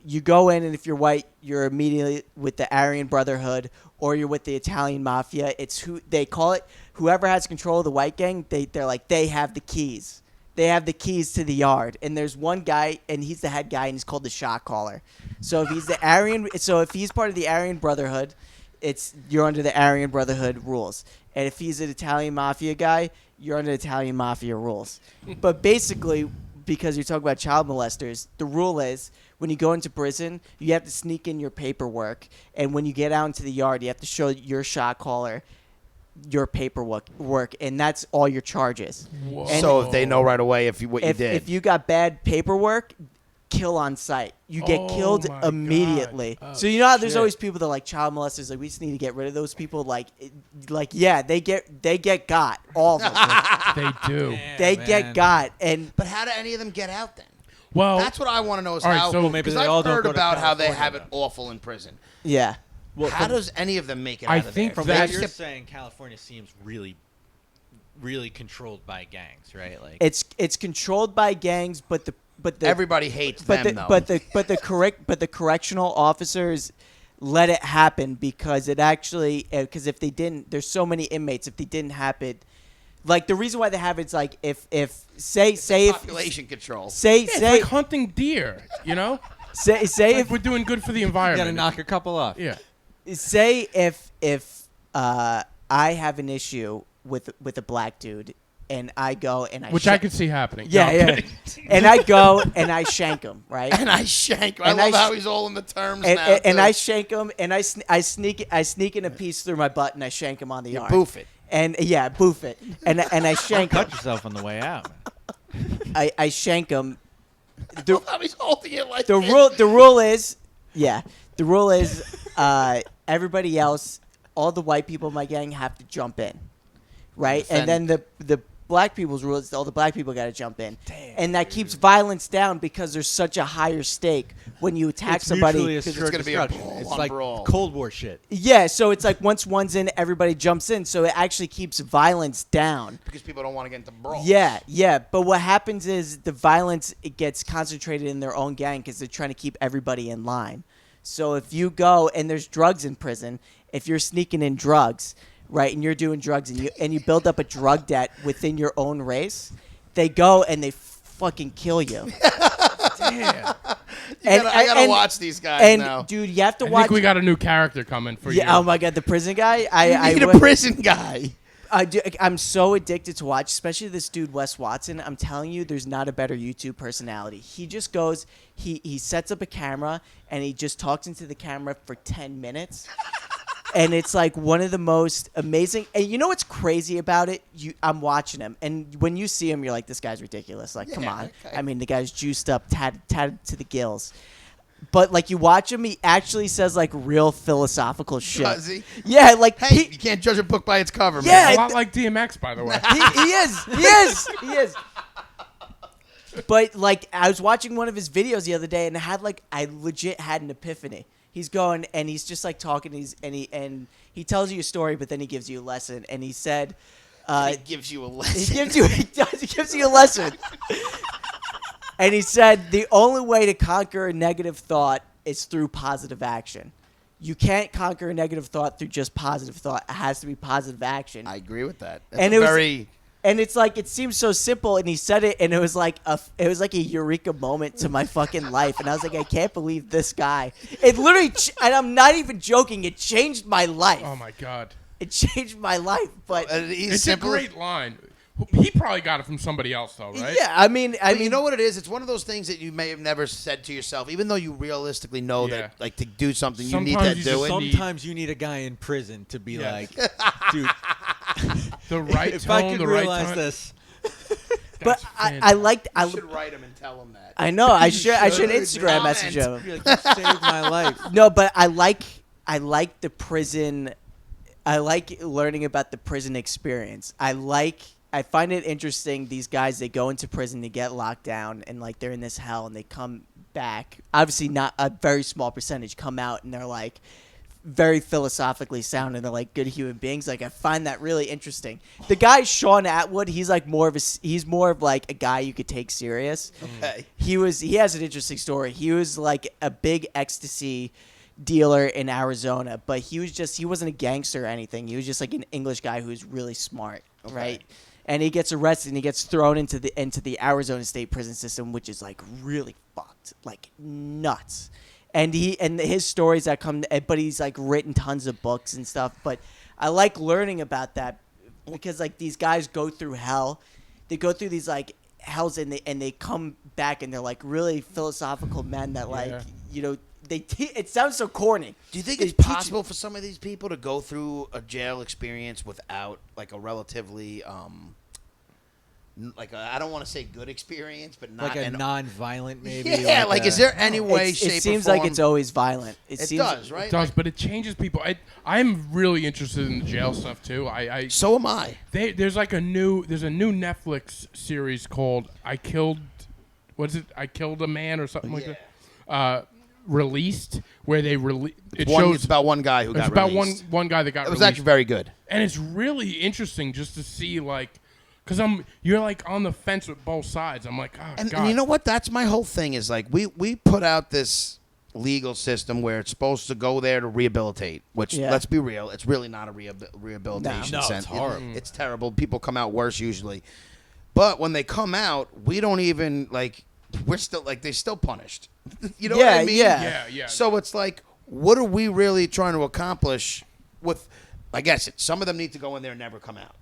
you go in, and if you're white, you're immediately with the Aryan Brotherhood, or you're with the Italian Mafia. It's who they call it. Whoever has control of the white gang, they're like, they have the keys. They have the keys to the yard. And there's one guy, and he's the head guy, and he's called the shot caller. So if he's if he's part of the Aryan Brotherhood, you're under the Aryan Brotherhood rules. And if he's an Italian Mafia guy, you're under Italian Mafia rules. But basically, because you're talking about child molesters, the rule is when you go into prison, you have to sneak in your paperwork. And when you get out into the yard, you have to show your shot caller your paperwork, and that's all your charges. Whoa. And So if they know right away what you did. if you got bad paperwork, kill on sight. You get killed my immediately. God. Oh, so you know how there's shit. always people that are like child molesters. Like we just need to get rid of those people. Yeah, they get got, all of them. They do. They get got, and But how do any of them get out then? Well, That's what I want to know is all right, how. so maybe because they I've all don't heard go to about how they California, have it though. awful in prison. yeah. How does any of them make it I out of think there? From that- what They you're skip- saying, California seems really, really controlled by gangs, right? Like It's controlled by gangs, but the everybody hates but them the, though. but the correctional officers let it happen because it actually because if they didn't, there's so many inmates. If they didn't happen, like the reason why they have it's like if say if population control. say it's say like hunting deer. You know, say like if we're doing good for the you environment. gotta knock a couple off. Yeah. say if I have an issue with a black dude and I go and Which I could see happening. yeah No, I'm yeah kidding. and I go and I shank him right. And I shank. I And love I how sh- he's all in the terms And, now. and too. I shank him, and I sneak in a piece through my butt, and I shank him on the yard. boof it. And yeah, boof it, and I shank him. Cut yourself on the way out. I shank him. I love how he's holding it like The this. rule is everybody else, all the white people in my gang have to jump in, right? Defend. And then the black people's rule is all the black people got to jump in, and that keeps violence down because there's such a higher stake when you attack It's somebody. mutually 'cause it's assured gonna be a destruction. brawl It's on like brawl. Cold War shit. Yeah, so it's like once one's in, everybody jumps in, so it actually keeps violence down. Because people don't want to get into brawls. Yeah. But what happens is the violence it gets concentrated in their own gang because they're trying to keep everybody in line. So if you go and there's drugs in prison, if you're sneaking in drugs, right, and you're doing drugs and you build up a drug debt within your own race, they go and they fucking kill you. Damn. I gotta watch these guys And now. dude, you have to I watch. think we got a new character coming for yeah. you. Oh my god, the prison guy. I need would- a prison guy. I'm so addicted to watch, especially this dude Wes Watson. I'm telling you, there's not a better YouTube personality. He just goes, he sets up a camera and he just talks into the camera for 10 minutes. And it's like one of the most amazing. And you know what's crazy about it? I'm watching him, and when you see him, you're like, this guy's ridiculous. Like, come Yeah, on. okay. I mean, the guy's juiced up, tatted to the gills. But like you watch him, he actually says like real philosophical shit. Does he? Yeah, like Hey, you can't judge a book by its cover, Yeah, man. a lot like DMX, by the way. he is. But like I was watching one of his videos the other day, and I legit had an epiphany. He's going and he's just like talking. And he tells you a story, but then he gives you a lesson. And he said, He gives you a lesson. he gives you a lesson. And he said the only way to conquer a negative thought is through positive action. You can't conquer a negative thought through just positive thought. It has to be positive action. I agree with that. That's And a it was- very. And it's like it seems so simple, and he said it, and it was like a eureka moment to my fucking life, and I was like, I can't believe this guy. It literally, and I'm not even joking. It changed my life. Oh my god. It changed my life. But He's It's simple. a great line. He probably got it from somebody else, though, right? yeah, I mean, But you know what it is? It's one of those things that you may have never said to yourself, even though you realistically know Yeah. that, like, to do something, you need Sometimes to you do just it. Sometimes you need a guy in prison to be Yeah. like, dude, The right if tone, I could the right realize time. this. but That's I liked. You should write him and tell him that. I know. I should should. Instagram Comment. message him. Be like, you saved my life. No, but I like the prison. I like learning about the prison experience. I find it interesting. These guys, they go into prison, they get locked down, and like they're in this hell, and they come back. Obviously, not a very small percentage come out, and they're like very philosophically sound and they're like good human beings. Like I find that really interesting. The guy Sean Atwood, he's more of like a guy you could take serious. Okay. He has an interesting story. He was like a big ecstasy dealer in Arizona, but he wasn't a gangster or anything. He was just like an English guy who's really smart, right? And he gets arrested and he gets thrown into the Arizona state prison system, which is like really fucked, like nuts. And his stories that come, but he's like written tons of books and stuff. But I like learning about that because like these guys go through hell. They go through these like hells and they come back and they're like really philosophical men that like it sounds so corny. Do you think They it's teach- possible for some of these people to go through a jail experience without like a relatively I don't want to say good experience, but not Like a non-violent, maybe. yeah. Like, is there any way, shape, It seems or form? like it's always violent. It seems, does, right? It does, but it changes people. I'm really interested in the jail stuff too. So am I. There's a new Netflix series called I Killed a Man or something like that. Released, where they It's about one guy who it's got about released. one guy that got It was released. actually very good. And it's really interesting just to see like, because you're like on the fence with both sides. I'm like, oh And God. you know what? That's my whole thing is like we put out this legal system where it's supposed to go there to rehabilitate, which let's be real, it's really not a rehabilitation. No, sense. it's horrible. It's terrible. People come out worse usually. But when they come out, we don't even like we're still like they're still punished. You know what I mean? Yeah. So it's like, what are we really trying to accomplish with I guess some of them need to go in there and never come out.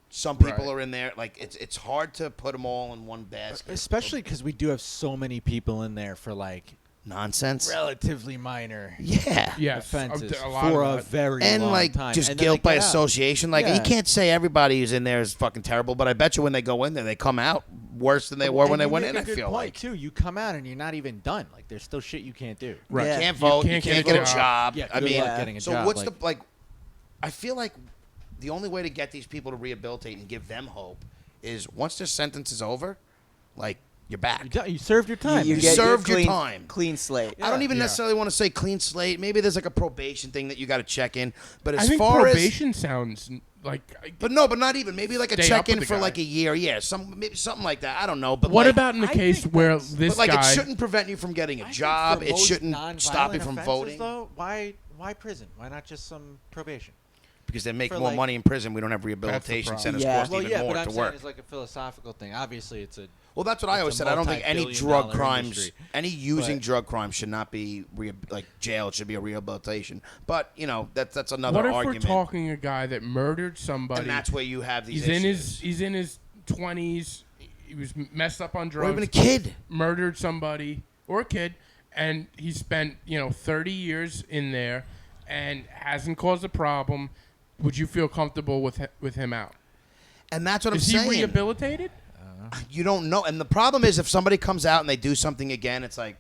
Some people are in there. Like it's hard to put them all in one basket. Especially because we do have so many people in there for like Nonsense. relatively minor Yeah. Yes, offenses a lot for of a that. very And long like time. just And then guilt they by get out. association. Like Yeah. you can't say everybody who's in there is fucking terrible, but I bet you when they go in there, they come out worse than they were And when they you went make in. a I good feel point, like too. You come out and you're not even done. Like there's still shit you can't do. Right. you Yeah. can't vote, you can't can't get get a a job. Yeah, I good mean, luck getting a so job. what's like, the like? I feel like the only way to get these people to rehabilitate and give them hope is once their sentence is over, like you're back. you served your time. You man. get served your clean, time. Clean slate. I don't even Yeah. necessarily want to say clean slate. Maybe there's like a probation thing that you got to check in. But as I think far probation sounds like. but not even. Maybe like a Stay up check in with for the guy. like a year. Yeah, maybe something like that. I don't know. But What like, about in the I case think where that's- this But like guy? it shouldn't prevent you from getting I a think job. for It most shouldn't stop you nonviolent from offenses, voting. Though, why prison? Why not just some probation? Because they make for, more like- money in prison. We don't have rehabilitation problem. centers Yeah. cost Well, even yeah, more but I'm to saying work. it's like a philosophical thing. Obviously, it's a Well, that's what I it's always a said. I don't think any drug multi-billion-dollar crimes, industry. any using But- drug crimes should not be like jail. It should be a rehabilitation. But you know that's another what if argument. we're talking a guy that murdered somebody? and that's where you have these. He's in his 20s. He was messed up on or drugs. even a kid. Murdered somebody or a kid, and he spent 30 years in there and hasn't caused a problem. Would you feel comfortable with him out? And that's what I'm Is saying. he rehabilitated? You don't know. And the problem is if somebody comes out and they do something again, it's like,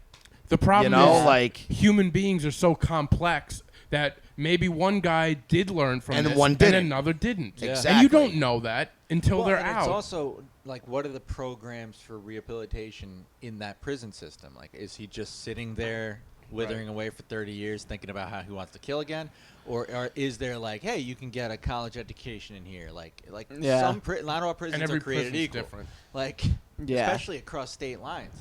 The problem you know, is like. human beings are so complex that maybe one guy did learn from And this one didn't. and another didn't. Yeah. And you Exactly. don't know that until they're and out. It's also like, what are the programs for rehabilitation in that prison system? Like, is he just sitting there withering away for 30 years thinking about how he wants to kill again? Or is there like, hey, you can get a college education in here? Like Yeah. some not all prisons and every are created prison's equal. different. Like, Yeah. especially across state lines.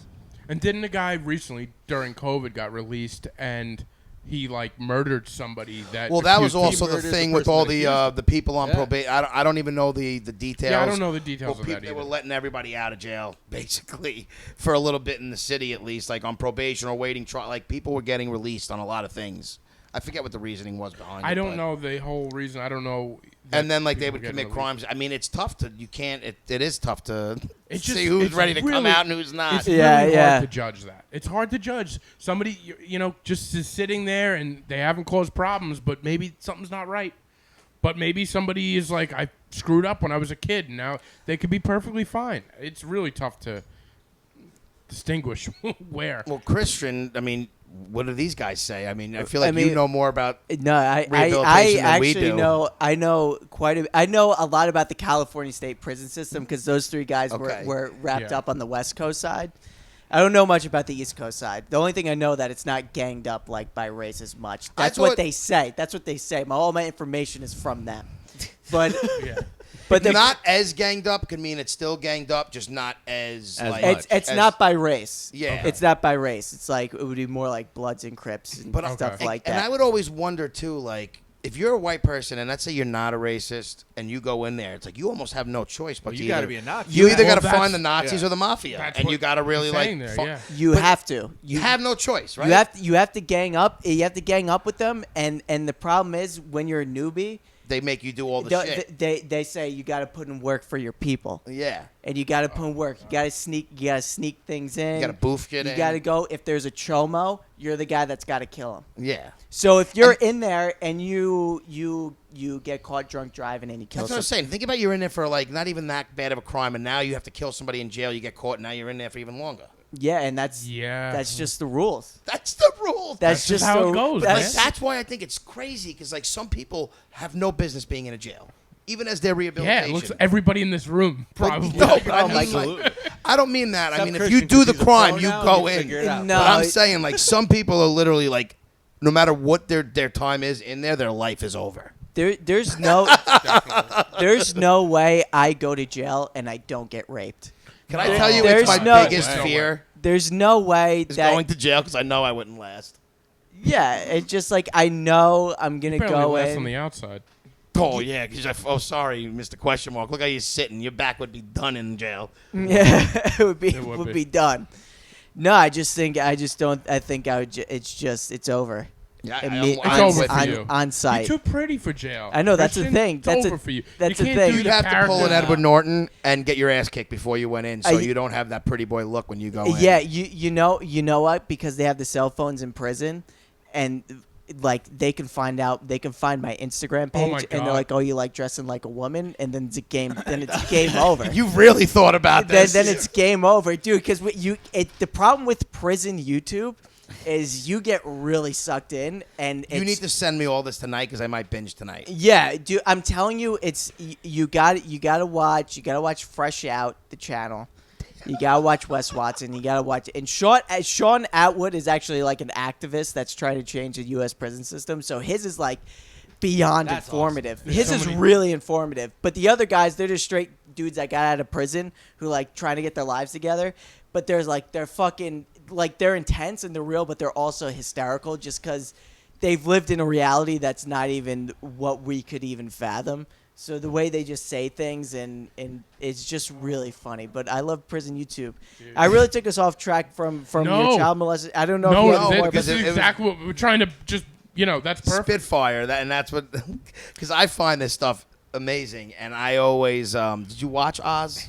And didn't a guy recently during COVID got released and he like murdered somebody that? Well, that was accused also him- the murdered thing the with all person the that accused the people on Yeah. probation. I don't even know the details. Yeah, I don't know the details Well, of that they either. were letting everybody out of jail basically for a little bit in the city, at least, like on probation or waiting trial. Like people were getting released on a lot of things. I forget what the reasoning was behind it. I don't but- know the whole reason. I don't know. that And then like they people would get commit released. crimes. I mean, it's tough to. You can't. It is tough to It's just- see who's it's ready to come really- out and who's not. It's Yeah, really yeah. hard to judge that. It's hard to judge somebody, just is sitting there and they haven't caused problems, but maybe something's not right. But maybe somebody is like, I screwed up when I was a kid, and now they could be perfectly fine. It's really tough to distinguish where. Well, Christian, I mean, what do these guys say? I mean, I feel like I mean- you know more about. No, I Rehabilitation than we actually do. know. I know I know a lot about the California state prison system because those three guys Okay. were wrapped Yeah. up on the West Coast side, I don't know much about the East Coast side. The only thing I know that it's not ganged up like by race as much. That's what they say. That's what they say. All my information is from them. But Yeah. but they're not as ganged up can mean it's still ganged up, just not as like. much. it's not by race. Yeah. Okay. It's not by race. It's like it would be more like Bloods and Crips and stuff like that. And I would always wonder too, like, if you're a white person and let's say you're not a racist and you go in there, it's like you almost have no choice but you got to be a Nazi. You either got to that's- find the Nazis yeah. or the mafia, That's and what you got to really he's like. saying there, yeah. You but have to. You have no choice, right? You have to gang up. You have to gang up with them. And the problem is when you're a newbie, They make you do all the shit. they say you got to put in work for your people. Yeah. And you got to put in work. You got to sneak things in. You got to boof shit in. You got to go. If there's a chomo, you're the guy that's got to kill him. Yeah. So if you're in there and you get caught drunk driving and you kill That's what I'm someone, saying. Think about you're in there for like not even that bad of a crime, and now you have to kill somebody in jail. You get caught, and now you're in there for even longer. yeah, and that's just the rules. That's the rule. That's just how the- it goes, Like, man. that's why I think it's crazy because like some people have no business being in a jail, even as their Yeah, rehabilitation. it looks everybody in this room probably. No, but I Oh, my mean, God. like, I don't mean that. I Except mean, if Christian, you do 'cause the he's a crime, pro you now, go you in. figure it out. No, But I'm it- saying, like, some people are literally like, no matter what their time is in there, their life is over. There's no way I go to jail and I don't get raped. Can I tell you, it's There's my no- biggest No way. fear There's no way is that going to jail because I know I wouldn't last. yeah, it's just like I know I'm gonna Barely go less in. on the outside. Oh yeah, because sorry, Mr. Question Mark. Look how you're sitting. Your back would be done in jail. Yeah, it would be It would would be. be done. No, I think it's over. Yeah, Imme- It's on, over for on, you. on site. You're too pretty for jail. I know, that's the Christian, thing. It's That's over a- for you. that's you the can't thing. do You'd the have to pull an character Edward now. Norton and get your ass kicked before you went in, so I- you don't have that pretty boy look when you go in. Yeah, you know what? Because they have the cell phones in prison, and like they can find my Instagram Oh page, my and God. they're like, "Oh, you like dressing like a woman," and then it's game over. You really thought about then, this. then it's game over, dude. Because the problem with prison YouTube is you get really sucked in, and You it's, need to send me all this tonight because I might binge tonight. yeah, dude. I'm telling you, it's you got to watch Fresh Out, the channel. You gotta watch Wes Watson. You gotta watch and Sean Atwood is actually like an activist that's trying to change the U.S. prison system. So his is like beyond That's informative. awesome. His There's is so many- really informative. But the other guys, they're just straight dudes that got out of prison who like trying to get their lives together. But there's like they're fucking like they're intense and they're real, but they're also hysterical just because they've lived in a reality that's not even what we could even fathom. So the way they just say things and it's just really funny. But I love prison YouTube. I really took us off track from No. your child molestation. I don't know if No, you have more, this but because is it was- exactly what we're trying to just. That's perfect. Spitfire, and that's what, because I find this stuff amazing, and I always, did you watch Oz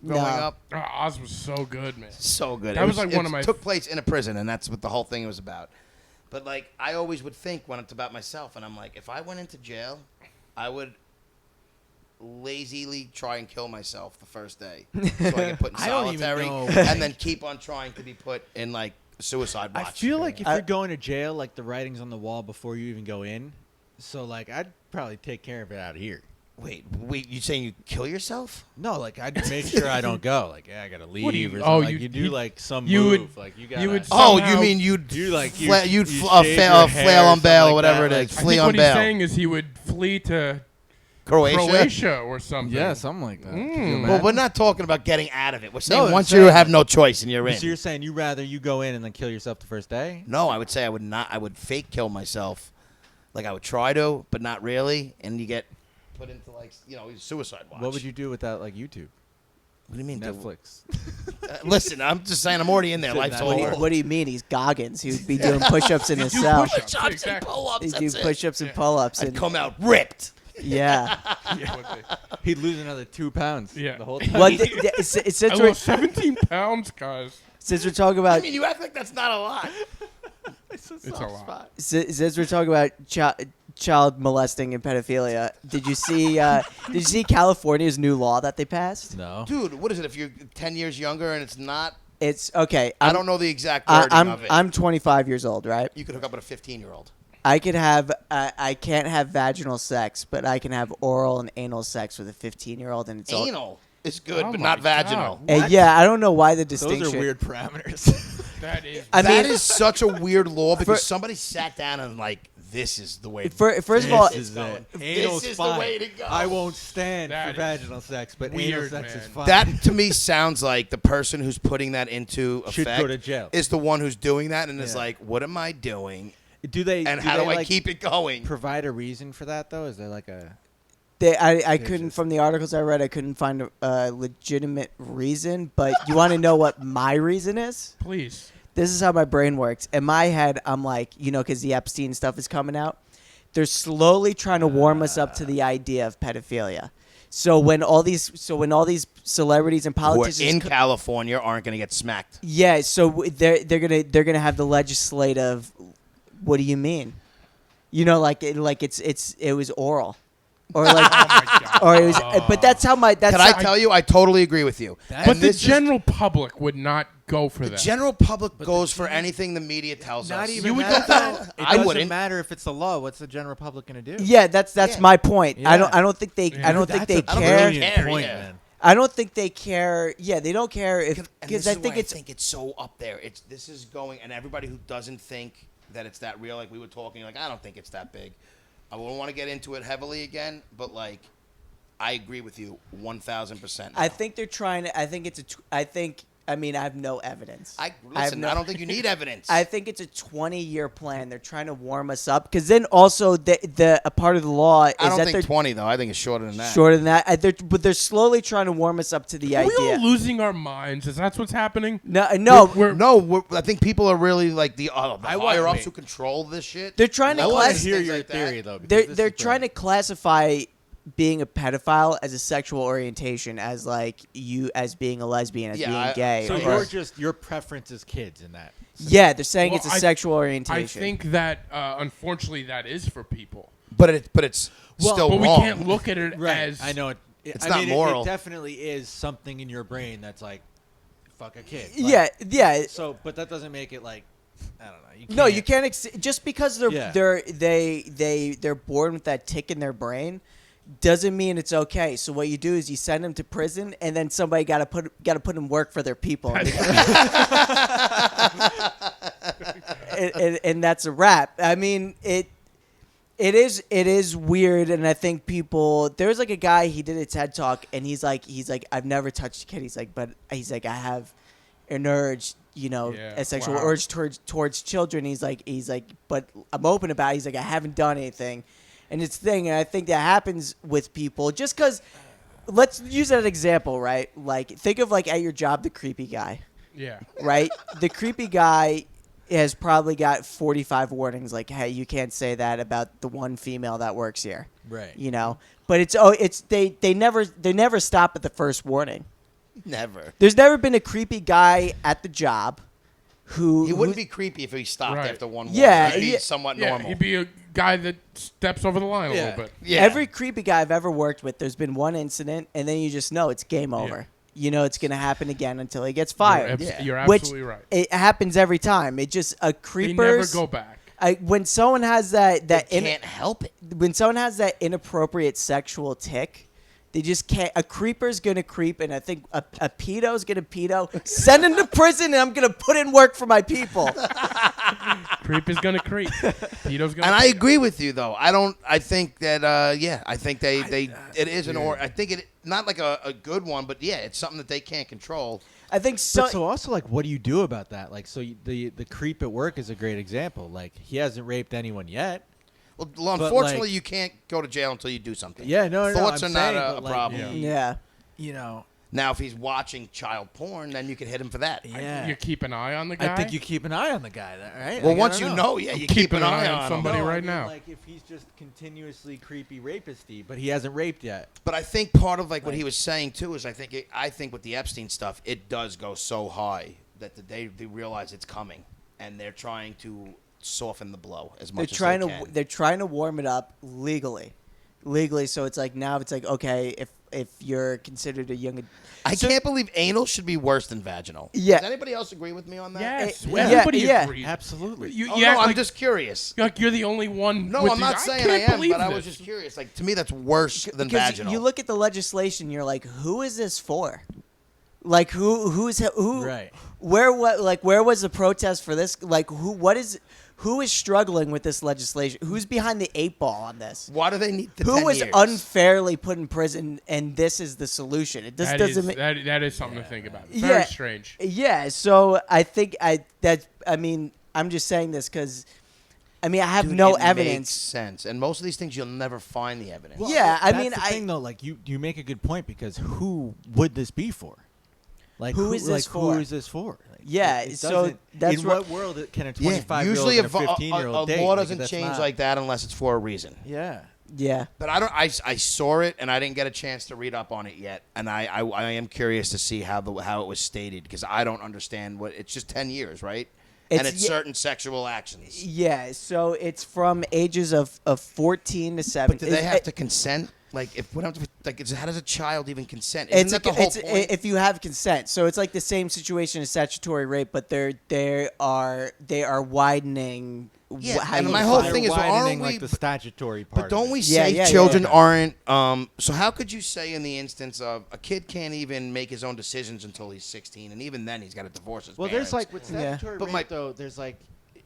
growing No. up? Oh, Oz was so good, man. So good. That was like one of my- It took place in a prison, and that's what the whole thing was about. But like, I always would think when it's about myself, and I'm like, if I went into jail, I would lazily try and kill myself the first day, so I get put in I don't even solitary, know. and then keep on trying to be put in like suicide watch. I feel like if I- you're going to jail, like the writing's on the wall before you even go in. So like I'd probably take care of it out here. Wait, you saying you kill yourself? No, like I'd make sure I don't go. Like yeah, I gotta leave. What do you- or oh, something. Like, you- you do you- like some you would- move. Like you got. you would Oh, Somehow- you mean you'd You like you, fla- you'd you fl- shave fail, your hair flail or on bail, something or whatever like it that, is. like- I Flee think on what he's bail. saying is he would flee to Croatia. Croatia or something. Yeah, something like that. Could you Mm. Well, imagine? we're not talking about getting out of it. We're saying I'm once saying, you have like- no choice and you're in. So you're saying you rather you go in and then kill yourself the first day? No, I would say I would not. I would fake kill myself. Like I would try to, but not really. And you get put into like suicide watch. What would you do without like YouTube, What do you mean? Netflix? Listen, I'm just saying I'm already in there. Sit Life's that over. way. what do you mean? He's Goggins. He would be doing push-ups in his Do cell. push-ups, Push-ups and exactly. pull-ups. He'd do That's it. push-ups and pull-ups. I'd And, come out ripped. yeah. Yeah, what they- He'd lose another 2 pounds. Yeah. The whole time. Well, since I we're lost 17 pounds, guys. talking I about mean, you act like that's not a lot. It's a lot. since we're talking about child molesting and pedophilia, did you see California's new law that they passed? No. Dude, what is it if you're 10 years younger and it's not? It's okay. I don't know the exact wording of it. I'm 25 years old, right? You could hook up with a 15-year-old. I could have I can't have vaginal sex, but I can have oral and anal sex with a 15-year-old, and it's all Anal. is good, Oh but my not vaginal. God. And yeah, I don't know why the distinction. Those are weird parameters. That is. I That mean- is such a weird law because For- somebody sat down and like, this is the way. First of all, This is going. Anal's This is the fine. way to go. I won't stand That for is vaginal sex, but anal weird, sex is man. fine. That to me sounds like the person who's putting that into Should effect go to jail. is the one who's doing that and is Yeah. like, what am I doing? do they? And do how they, do I like, keep it going? provide a reason for that though? Is there like a? I couldn't, from the articles I read, I couldn't find a legitimate reason. But you want to know what my reason is? Please. This is how my brain works. In my head, I'm like, because the Epstein stuff is coming out. They're slowly trying to warm us up to the idea of pedophilia. So when all these celebrities and Who are politicians in California aren't going to get smacked. yeah, so they're gonna have the legislative. What do you mean? Like it was oral, or like Oh my God. or it was. But that's how my that's Can I how- tell you? I totally agree with you. That- But And the this is- general public would not go for the that. general public goes for anything the media tells Not us. even You would that, go though. for It I doesn't wouldn't. matter if it's the law. What's the general public gonna do? Yeah, that's Yeah. my point. Yeah. I don't think they Yeah. I don't think they That's a care. brilliant care, point, yeah. man. I don't think they care. Yeah, they don't care if And because this I is think why it's I think it's so up there. This is going, and everybody who doesn't think that it's that real, like we were talking, like I don't think it's that big. I wouldn't want to get into it heavily again, but like I agree with you 1,000%. I think they're trying to. I think it's a. I think. I mean, I have no evidence. I have no- don't think you need evidence. I think it's a 20-year plan. They're trying to warm us up because then also a part of the law is I don't that think they're 20 though. I think it's shorter than that. shorter than that. But they're slowly trying to warm us up to the Are we idea. all losing our minds? Is that what's happening? No, I think people are really like the higher ups wait. who control this shit. they're trying to I want to class. hear things your like that. theory though. because They're this they're is trying to brilliant. classify being a pedophile as a sexual orientation, as like you as being a lesbian, as Yeah, being gay. So or- your preference is kids in that. yeah, they're saying Well, it's a sexual orientation. I think that unfortunately that is for people. But it's still But we wrong. can't look at it Right. as I know it. It's I not mean, moral. It definitely is something in your brain that's like, fuck a kid. Like, yeah. So, but that doesn't make it like, I don't know. You can't, No, you can't. Just because Yeah. they're born with that tick in their brain, doesn't mean it's okay. So what you do is you send them to prison, and then somebody got to put them work for their people, and that's a wrap. I mean it. It is weird, and I think people. There's like a guy, he did a TED talk, and he's like I've never touched a kid. He's like I have an urge, Yeah, a sexual wow. urge towards children. He's like, but I'm open about it. He's like, I haven't done anything, and it's the thing, and I think that happens with people just because. Let's use that example, right? Like, think of like at your job, the creepy guy, yeah. right? The creepy guy has probably got 45 warnings, like, hey, you can't say that about the one female that works here, Right. But they never stop at the first warning. Never. There's never been a creepy guy at the job who He wouldn't be creepy if he stopped Right. after one. Yeah, He'd be yeah. somewhat Yeah, normal. he'd be a guy that steps over the line a Yeah. little bit. Yeah. Every creepy guy I've ever worked with, there's been one incident, and then you just know it's game over. You know it's going to happen again until he gets fired. You're Which absolutely right. it happens every time. It just a They creepers. never go back. When someone has that can't help it. when someone has that inappropriate sexual tick, they just can't. A creeper's gonna creep, and I think a pedo's gonna pedo. Send him to prison, and I'm gonna put in work for my people. Creep is gonna creep. Pedo's gonna. And I pedo. agree with you though. I think that I think they it is an I think it not like a good one, but yeah, it's something that they can't control. I think so. But so also like, what do you do about that? Like, so the creep at work is a great example. Like, he hasn't raped anyone yet. Well, But, unfortunately, like- you can't go to jail until you do something. Yeah, no, Thoughts I'm are not saying, a but, like, problem. yeah. You know, Now, if he's watching child porn, then you can hit him for that. yeah. You keep an eye on the guy. I think you keep an eye on the guy, right? Well, Like, I once don't you know. know, yeah, you keep an eye on somebody him. No, I right mean, now. Like, if he's just continuously creepy rapisty, but he hasn't raped yet. But I think part of like what he was saying too is I think with the Epstein stuff, it does go so high that they realize it's coming, and they're trying to soften the blow as much as they can. They're trying to warm it up legally, legally. So it's like now it's like okay, if you're considered a young, I can't believe anal should be worse than vaginal. Yeah. Does anybody else agree with me on that? Yes, yeah, everybody yeah. agrees. Absolutely. You, Oh, you no, act I'm like, just curious. like you're the only one. No, with I'm not these- saying I can't am, believe but I was this. just curious. Like to me, that's worse than because vaginal. you look at the legislation, you're like, who is this for? Like who Right. where was the protest for this? Like who is struggling with this legislation? Who's behind the 8 ball on this? Why do they need the Who 10 was years? unfairly put in prison and this is the solution? It just That doesn't is, make that is something to think about. Very Yeah. strange. Yeah, so I think I'm just saying this cuz I have Dude, no it makes evidence. sense, and most of these things you'll never find the evidence. Well, Yeah, I that's mean, the I- thing though. Like you make a good point because who would this be for? Like Who is this for? Who is this for? Like, Yeah, it so doesn't- that's in what- what world can a Yeah, 25-year-old usually and a if a 15-year-old date? law Like, doesn't that's change not- like that unless it's for a reason. Yeah. Yeah. But I saw it and I didn't get a chance to read up on it yet, and I am curious to see how it was stated because I don't understand what it's just 10 years, right? And it's yeah. certain sexual actions. Yeah, so it's from ages of 14 to 7. But do they have to consent? Like, how does a child even consent? Isn't that the whole point? If you have consent, so it's like the same situation as statutory rape, but they are widening. Yeah, how and you my define whole it. thing is, widening aren't we? like the statutory part? But don't of we it. say Yeah, children yeah. aren't? So how could you say in the instance of a kid can't even make his own decisions until he's 16, and even then he's got to divorce his Well, parents? there's like with Yeah. statutory But rape though. There's like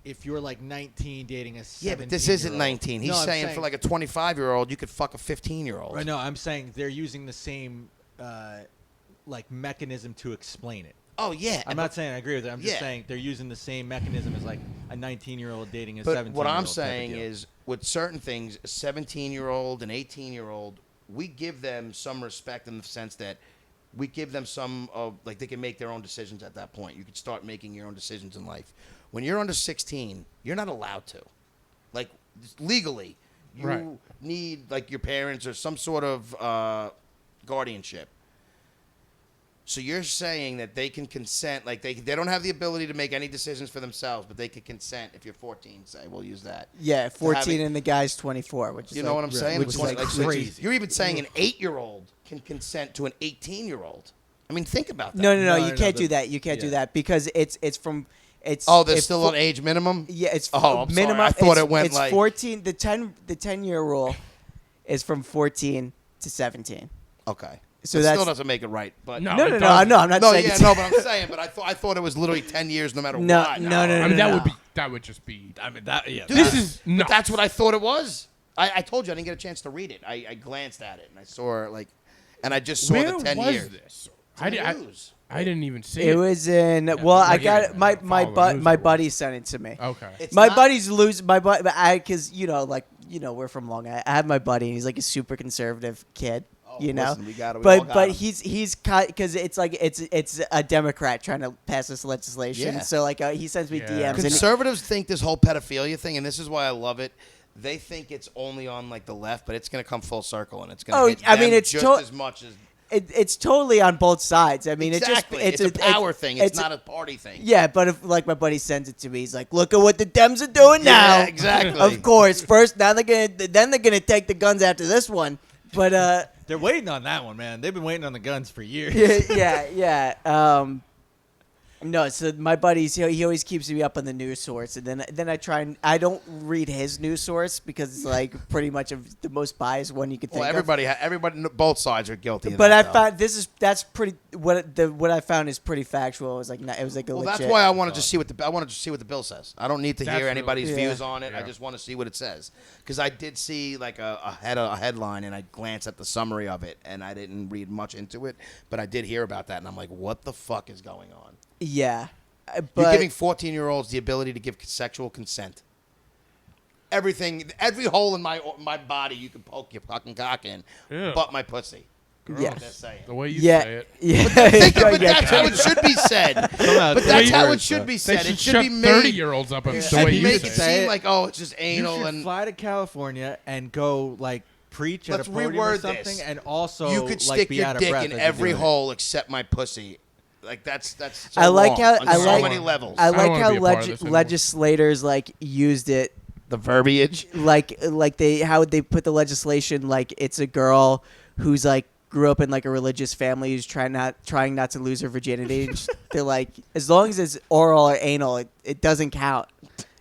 if you're like 19 dating a 17-year-old. Yeah, but this isn't 19. He's No, I'm saying for like a 25-year-old, you could fuck a 15-year-old. Right, no, I'm saying they're using the same like mechanism to explain it. Oh yeah, I'm not saying I agree with it. I'm just Yeah. saying they're using the same mechanism as like a 19-year-old dating a But 17-year-old. what I'm type of saying deal. is, with certain things, a 17-year-old, an 18-year-old, we give them some respect in the sense that we give them some of, like, they can make their own decisions at that point. You can start making your own decisions in life. When you're under 16, you're not allowed to. Like, legally, you Right. need, like, your parents or some sort of guardianship. So you're saying that they can consent, like they don't have the ability to make any decisions for themselves, but they can consent if you're 14, say, we'll use that. Yeah, 14 having- and the guy's 24, which is You know like, what I'm saying? Which is like so crazy. you're even saying an 8-year-old can consent to an 18-year-old. I mean, think about that. No, No, you no, can't the- do that. You can't do yeah. that because it's from it's. Oh, there's it's still fo- an age minimum? Yeah, it's Oh, I'm sorry. minimum. I thought it's, it went it's like 14. The 10-year rule is from 14 to 17. Okay. So It that's still doesn't make it right, but No. no, it no, doesn't. I'm not no, saying yeah, it's- no, but I'm saying, but I thought it was literally 10 years no matter No, what. no. I mean, No. that would just be. I mean that yeah. Dude, This is but nuts. that's what I thought it was. I told you I didn't get a chance to read it. I glanced at it and I saw like, and I just saw Where the 10 was years. this? It's in the I news. didn't even see It it. was in. Well, I right got here. it. My Follow the news my report. buddy sent it to me. Okay. It's My not- buddy's because we're from Long Island. I have my buddy, and he's like a super conservative kid. Oh, You know, listen, we all got but him. he's because it's like it's a Democrat trying to pass this legislation. Yeah. So like he sends me Yeah. DMs. And Conservatives think this whole pedophilia thing, and this is why I love it. They think it's only on like the left, but it's going to come full circle, and it's going to Oh, hit I mean, them it's just to- as much as it's totally on both sides. I mean, exactly. it's a power thing. It's not a party thing. Yeah, but if like my buddy sends it to me, he's like, "Look at what the Dems are doing now." Yeah, exactly. Of course, first now then they're gonna take the guns after this one. But They're waiting on that one, man. They've been waiting on the guns for years. yeah. No, so my buddies, he always keeps me up on the news source, and then I try and I don't read his news source because it's like pretty much of the most biased one you could think Well, of. everybody, both sides are guilty. of But that, I though. found that's pretty what I found is pretty factual. It was like a Well, legit. that's why I wanted to see what the bill says. I don't need to That's hear really- anybody's Yeah. views on it. I Yeah. just want to see what it says because I did see like a headline and I glanced at the summary of it and I didn't read much into it, but I did hear about that and I'm like, what the fuck is going on? Yeah, You're but giving 14-year-olds the ability to give sexual consent. Everything, every hole in my body you can poke your fucking cock in, Ew. but my pussy. yeah, I'm just saying. The way you yeah, say it. yeah. But that's how it should be said. But that's how it should be They said. should It should shut be made. 30-years up on It the should way you make say it it. say seem it. like, oh, it's just You anal should and fly to California and go like preach Let's at a podium or reword something, this. and also you could like stick be your out of dick breath in as you're every doing it. hole except my pussy. Like that's so I like wrong how on I so like many levels. I don't like wanna how be a part of this anymore. legislators like used it The verbiage. like how they put the legislation like it's a girl who's like grew up in like a religious family who's trying not to lose her virginity. They're like, as long as it's oral or anal, it doesn't count.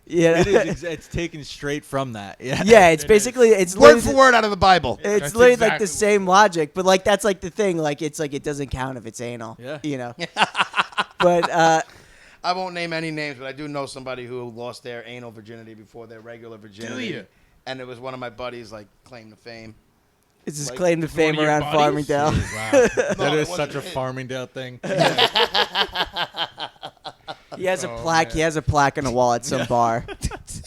Yeah, It is. It's taken straight from that. Yeah. yeah. It's basically it's Word for literally- word out of the Bible. It's That's literally like exactly the same logic, but like that's like the thing. Like it's like it doesn't count if it's anal. Yeah. You know. But I won't name any names, but I do know somebody who lost their anal virginity before their regular virginity. Do you? And it was one of my buddies' like claim to fame. it's his Like, claim to one fame of your around buddies? Farmingdale. Wow. No, That it is wasn't such a his. Farmingdale thing. He has a Oh, plaque. man. He has a plaque on a wall at some bar.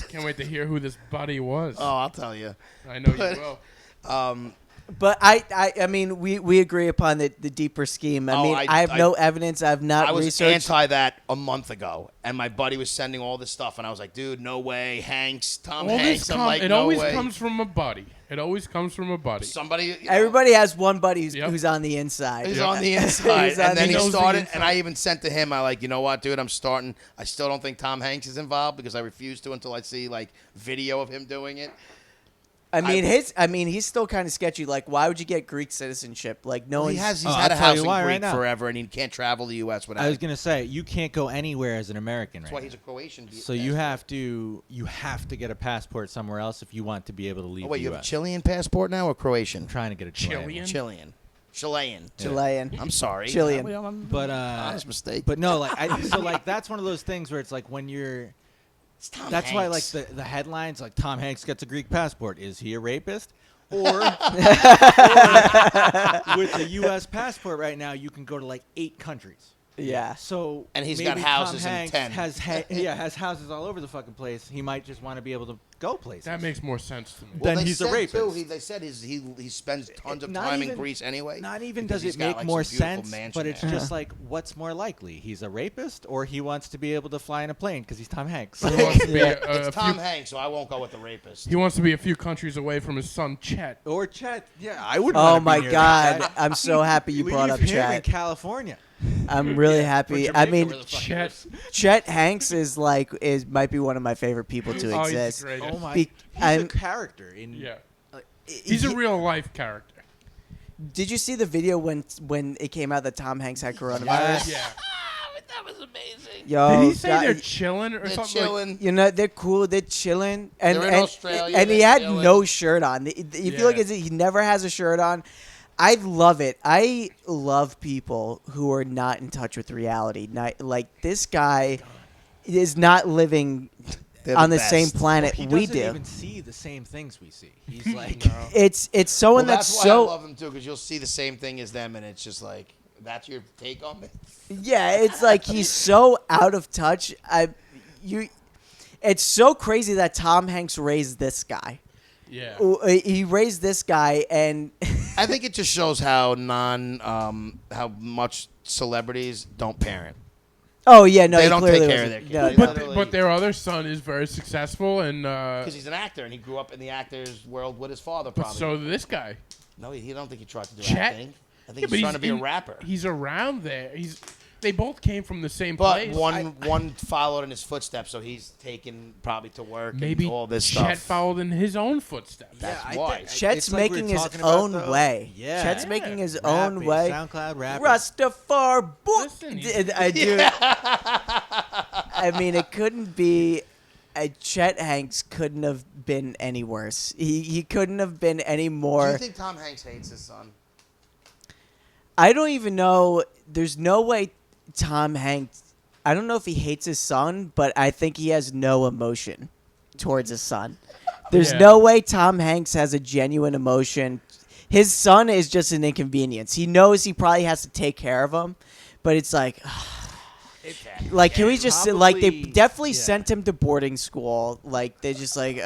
Can't wait to hear who this buddy was. Oh, I'll tell you. I know but- you will. But I mean, we agree upon the deeper scheme. I Oh, mean, I have no evidence. I've not I was researched. anti that a month ago, and my buddy was sending all this stuff, and I was like, dude, no way. Hanks, Tom All Hanks. this I'm like, it no always way. comes from a buddy. It always comes from a buddy. Somebody. You know, Everybody has one buddy who's, Yep. who's on the inside. He's Yeah. on the inside, He's on and then the he knows the started, inside. and I even sent to him. I like, you know what, dude, I'm starting. I still don't think Tom Hanks is involved because I refuse to until I see like video of him doing it. I mean, he's still kind of sketchy. Like, why would you get Greek citizenship? Like, no Well, he one's. has. He's Oh, had a I'll tell house you in why Greek right now. forever, and he can't travel the U.S. without. I was it. gonna say you can't go anywhere as an American That's right why now. he's a Croatian. So you have to get a passport somewhere else if you want to be able to leave Oh, wait, the you have a U.S. Chilean passport now or Croatian? I'm trying to get a Chilean. Chilean? Chilean. Chilean. I'm sorry. Chilean. But honest mistake. But no, like that's one of those things where it's like when you're. It's Tom That's why like Hanks. the headlines like Tom Hanks gets a Greek passport. Is he a rapist? Or with a U.S. passport right now, you can go to like 8 countries. Yeah. So And he's maybe got houses Tom in Hanks 10. has houses all over the fucking place. He might just want to be able to go places. That makes more sense to me. Well, then they he's a said, rapist. Too, they said he spends tons of Not time even- in Greece anyway. Not even because does he's it got, make like, more some beautiful sense, mansion but it's there. just like, what's more likely? He's a rapist, or he wants to be able to fly in a plane because he's Tom Hanks. He wants to be It's a Tom few, Hanks, so I won't go with the rapist. he wants to be a few countries away from his son Chet. Or Chet. Yeah, I would. Oh my God! I'm so happy you brought up him in Chet. California. I'm really happy. I mean, Chet. Chet Hanks might be one of my favorite people to Oh, he's exist. the greatest. Oh my! Be- he's a I'm- character in. Yeah. He's a real life character. Did you see the video when it came out that Tom Hanks had coronavirus? Yes. Yeah. That was amazing. Yo, Did he say God, they're chilling or They're something? chilling. you know, they're cool. They're chilling, and They're in and, Australia, and he they're had chilling. no shirt on. You feel like Yeah. he never has a shirt on. I love it. I love people who are not in touch with reality. Not, like this guy is not living They're on the the same best. planet He we doesn't do. even see the same things we see. He's like, No. It's Well, someone that's why so I love him too, because you'll see the same thing as them, and it's just like that's your take on it. yeah. It's like he's so out of touch. It's so crazy that Tom Hanks raised this guy. Yeah. He raised this guy, and I think it just shows how how much celebrities don't parent. oh yeah, no, They he don't clearly take care of wasn't- their no, kids. no. But, literally- but their other son is very successful, and Because he's an actor, and he grew up in the actor's world with his father. but Probably. so did this guy. No, he don't think he tried to do Chet? acting. I think Yeah, but he's trying to be a in- rapper. He's around there. They both came from the same But place. one followed in his footsteps, so he's taken probably to work Maybe and all this Chet stuff. folled in his own footsteps. That's why. Chet's It's like we were making his talking about, own though. way. Yeah. Chet's Yeah. making his Rapping, own way. SoundCloud rapper. Rastafari book. Listen, he's- I do. I mean, it couldn't be. Chet Hanks couldn't have been any worse. He couldn't have been any Do more. you think Tom Hanks hates his son? I don't even know. There's no way Tom Hanks. I don't know if he hates his son, but I think he has no emotion towards his son. There's Yeah. no way Tom Hanks has a genuine emotion. His son is just an inconvenience. He knows he probably has to take care of him, but it's like, can we just like they Probably- definitely yeah. sent him to boarding school. Like they're just like,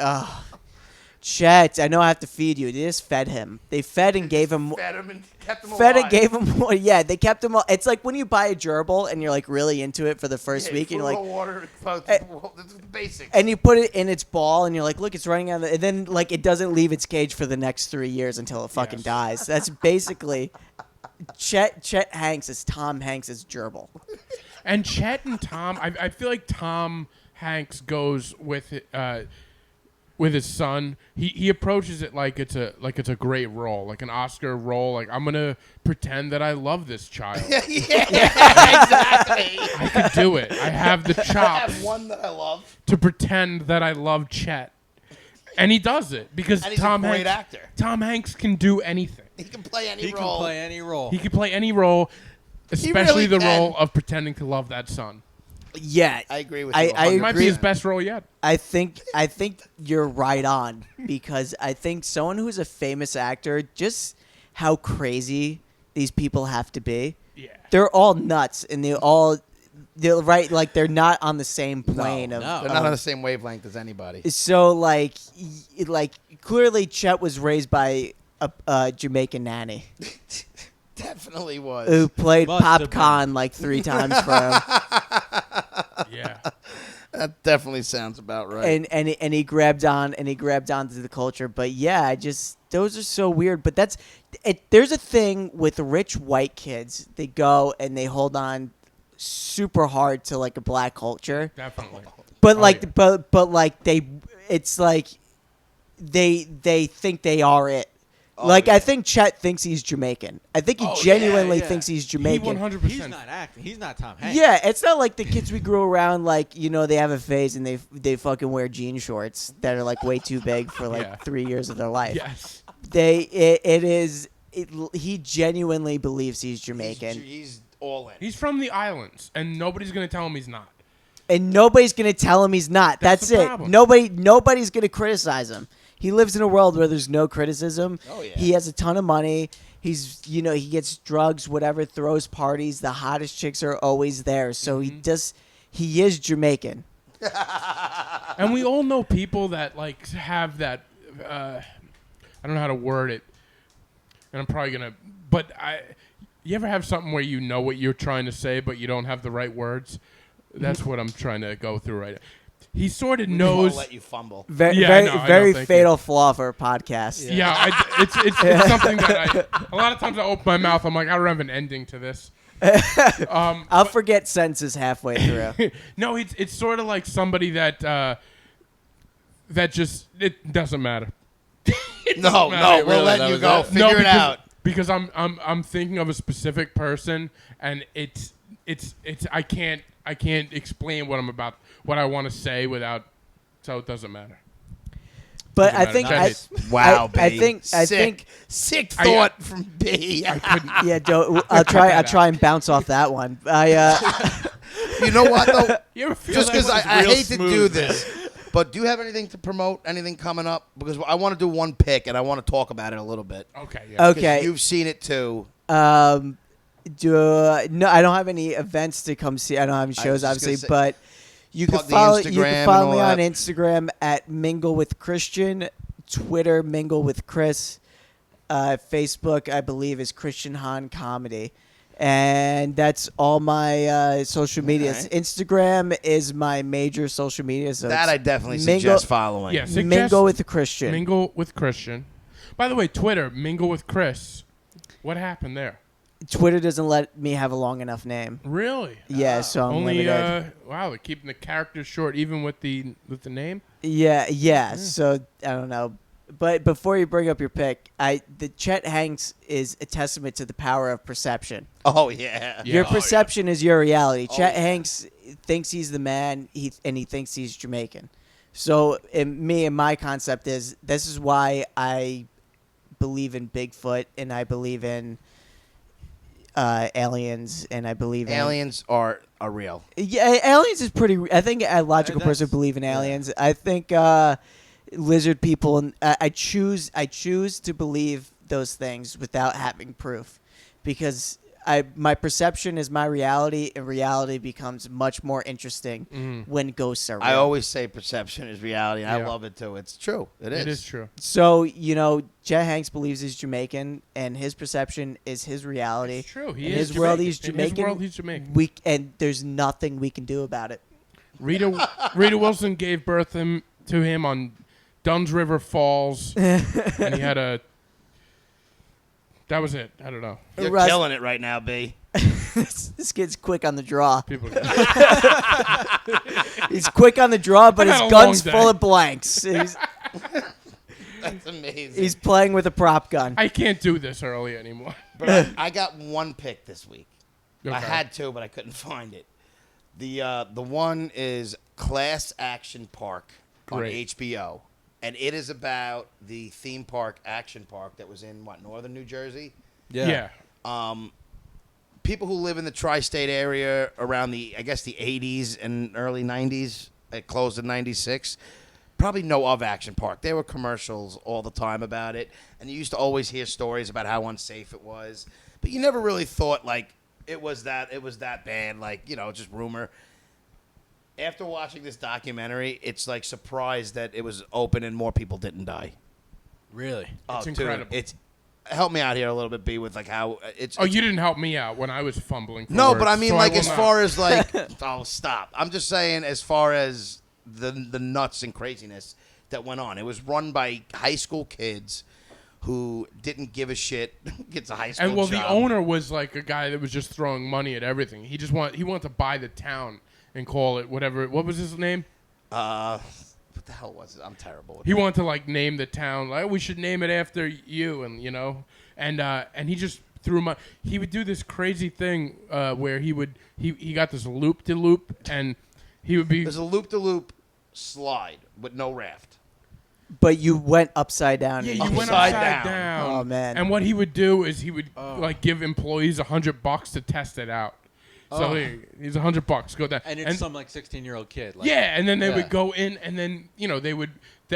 Chet, I know I have to feed you. They just fed him. They fed and gave him. Fed him and kept him Fed alive. and gave him more. Yeah, they kept him. It's like when you buy a gerbil and you're like really into it for the first Yeah, week, and food, you're like, water, the basics. and you put it in its ball, and you're like, look, it's running out. And then like it doesn't leave its cage for the next 3 years until it fucking Yes. dies. That's basically Chet Hanks is Tom Hanks' gerbil. And Chet and Tom, I feel like Tom Hanks goes with it. with his son, he approaches it like it's a great role, like an Oscar role. Like, I'm gonna pretend that I love this child. yeah, exactly. I could do it. I have the I chops have one that I love, to pretend that I love Chet, and he does it because and he's Tom a great Hanks. actor. Tom Hanks can do anything. He can play any He role. can play any role. He can play any role, especially really the can. role of pretending to love that son. Yeah, I agree with I- you. I It might be his 100%. best role yet. I think you're right on, because I think someone who's a famous actor, just how crazy these people have to be. Yeah. They're all nuts, and they're right, like they're not on the same plane No. of. They're not on the same wavelength as anybody. So like clearly Chet was raised by a Jamaican nanny Definitely was. who played Must have been. Popcorn like 3 times for him. Yeah. That definitely sounds about right. and he grabbed onto the culture. But yeah, those are so weird. But there's a thing with rich white kids. They go and they hold on super hard to like a black culture. Definitely. But Oh, like yeah. but like it's like they think they are it. Oh, Like yeah. I think Chet thinks he's Jamaican. I think he Oh, yeah, genuinely yeah. thinks he's He Jamaican. 100%. He's not acting. He's not Tom Hanks. Yeah, it's not like the kids we grew around, like, you know, they have a phase and they fucking wear jean shorts that are like way too big for like Yeah. 3 years of their life. Yes. He genuinely believes he's Jamaican, He's all in. He's from the islands, and nobody's gonna tell him he's not. and nobody's gonna tell him he's not. That's That's the it. problem. Nobody's gonna criticize him. He lives in a world where there's no criticism. Oh, yeah. He has a ton of money. He's, you know, he gets drugs, whatever, throws parties. The hottest chicks are always there. So he is Jamaican. And we all know people that like have that. I don't know how to word it, and I'm probably gonna. But you ever have something where you know what you're trying to say, but you don't have the right words? That's what I'm trying to go through right now. He sort of I'll knows. let you fumble. Very, Yeah, I very, know, I know, very thank fatal flaw for a podcast. Yeah, it's something that a lot of times I open my mouth. I'm like, I don't have an ending to this. I'll forget sentences halfway through. No, it's sort of like somebody that just it doesn't matter. No, matter. we're letting you go. Figure it out. Because I'm thinking of a specific person, and it's I can't explain what I want to say without, so it doesn't matter. But Doesn't I think matter. Wow, I B. think Sick thought from B. I couldn't. yeah. I'll try and bounce off that one. You know what though? You ever feel Just that because way? I real hate to do smooth, this, but do you have anything to promote? Anything coming up? Because I want to do one pick and I want to talk about it a little bit. Okay. Yeah. 'Cause Okay. you've seen it too. No, I don't have any events to come see. I don't have any I was shows, just obviously, gonna say- but you can Plug the follow Instagram and me all on that. Instagram at Mingle with Christian, Twitter Mingle with Chris, Facebook I believe is Christian Hahn Comedy, and that's all my social media. Okay. Instagram is my major social media. So That it's I definitely Mingle- suggest following. Yeah, suggest Mingle with Christian. Mingle with Christian. By the way, Twitter Mingle with Chris. What happened there? Twitter doesn't let me have a long enough name. Really? Yeah, so I'm Only limited. wow, they're keeping the characters short even with the name. Yeah. So I don't know, but before you bring up your pick, the Chet Hanks is a testament to the power of perception. Oh yeah. Yeah. Your Oh, yeah. perception is your reality. Oh, Chet yeah. Hanks thinks he's the man, and he thinks he's Jamaican. So my concept is this is why I believe in Bigfoot and I believe in aliens and I believe in Aliens are real. Yeah, aliens is pretty. I think a logical That's- person would believe in aliens. I think lizard people. And I choose to believe those things without having proof, because my perception is my reality, and reality becomes much more interesting when ghosts are real. I always say perception is reality, and I Yeah. love it too. It's true. It is true. So Chet Hanks believes he's Jamaican, and his perception is his reality. It's true. He In is his world, Jamaican. he's In Jamaican. his world, he's Jamaican. And there's nothing we can do about it. Rita Wilson gave birth to him on Dunn's River Falls, and he had a. That was it. I don't know. You're Russ- killing it right now, B. This kid's quick on the draw. People. He's quick on the draw, but I his had a gun's long full day. of blanks. That's amazing. He's playing with a prop gun. I can't do this early anymore. But I got one pick this week. Okay. I had two, but I couldn't find it. The one is Class Action Park on Great. HBO, and it is about the theme park Action Park that was in northern New Jersey. Yeah. People who live in the tri-state area around the 80s and early 90s, it closed in 96, probably know of Action Park. There were commercials all the time about it, and you used to always hear stories about how unsafe it was, but you never really thought like it was that bad, like, just rumor. After watching this documentary, it's like surprised that it was open and more people didn't die. Really? It's Dude, incredible. help me out here a little bit, B, with like how it's. Oh, you didn't help me out when I was fumbling. For No, words, but I mean, so like, will as not. far as like, oh, stop. I'm just saying, as far as the nuts and craziness that went on, it was run by high school kids who didn't give a shit. Gets a high school And well, job. the owner was like a guy that was just throwing money at everything. He wanted to buy the town and call it whatever. What was his name? What the hell was it? I'm terrible. With He that. wanted to like name the town. Like, we should name it after you, and and he just threw money. He would do this crazy thing where he got this loop de loop, and he would be There's a loop-de-loop slide with no raft. But you went upside down. Yeah, and you you went Upside upside down. down. Oh, man. And what he would do is he would like give employees $100 to test it out. So he's $100. Go down. And it's some like 16-year-old kid. Like, Yeah, and then they Yeah. would go in, and then they would.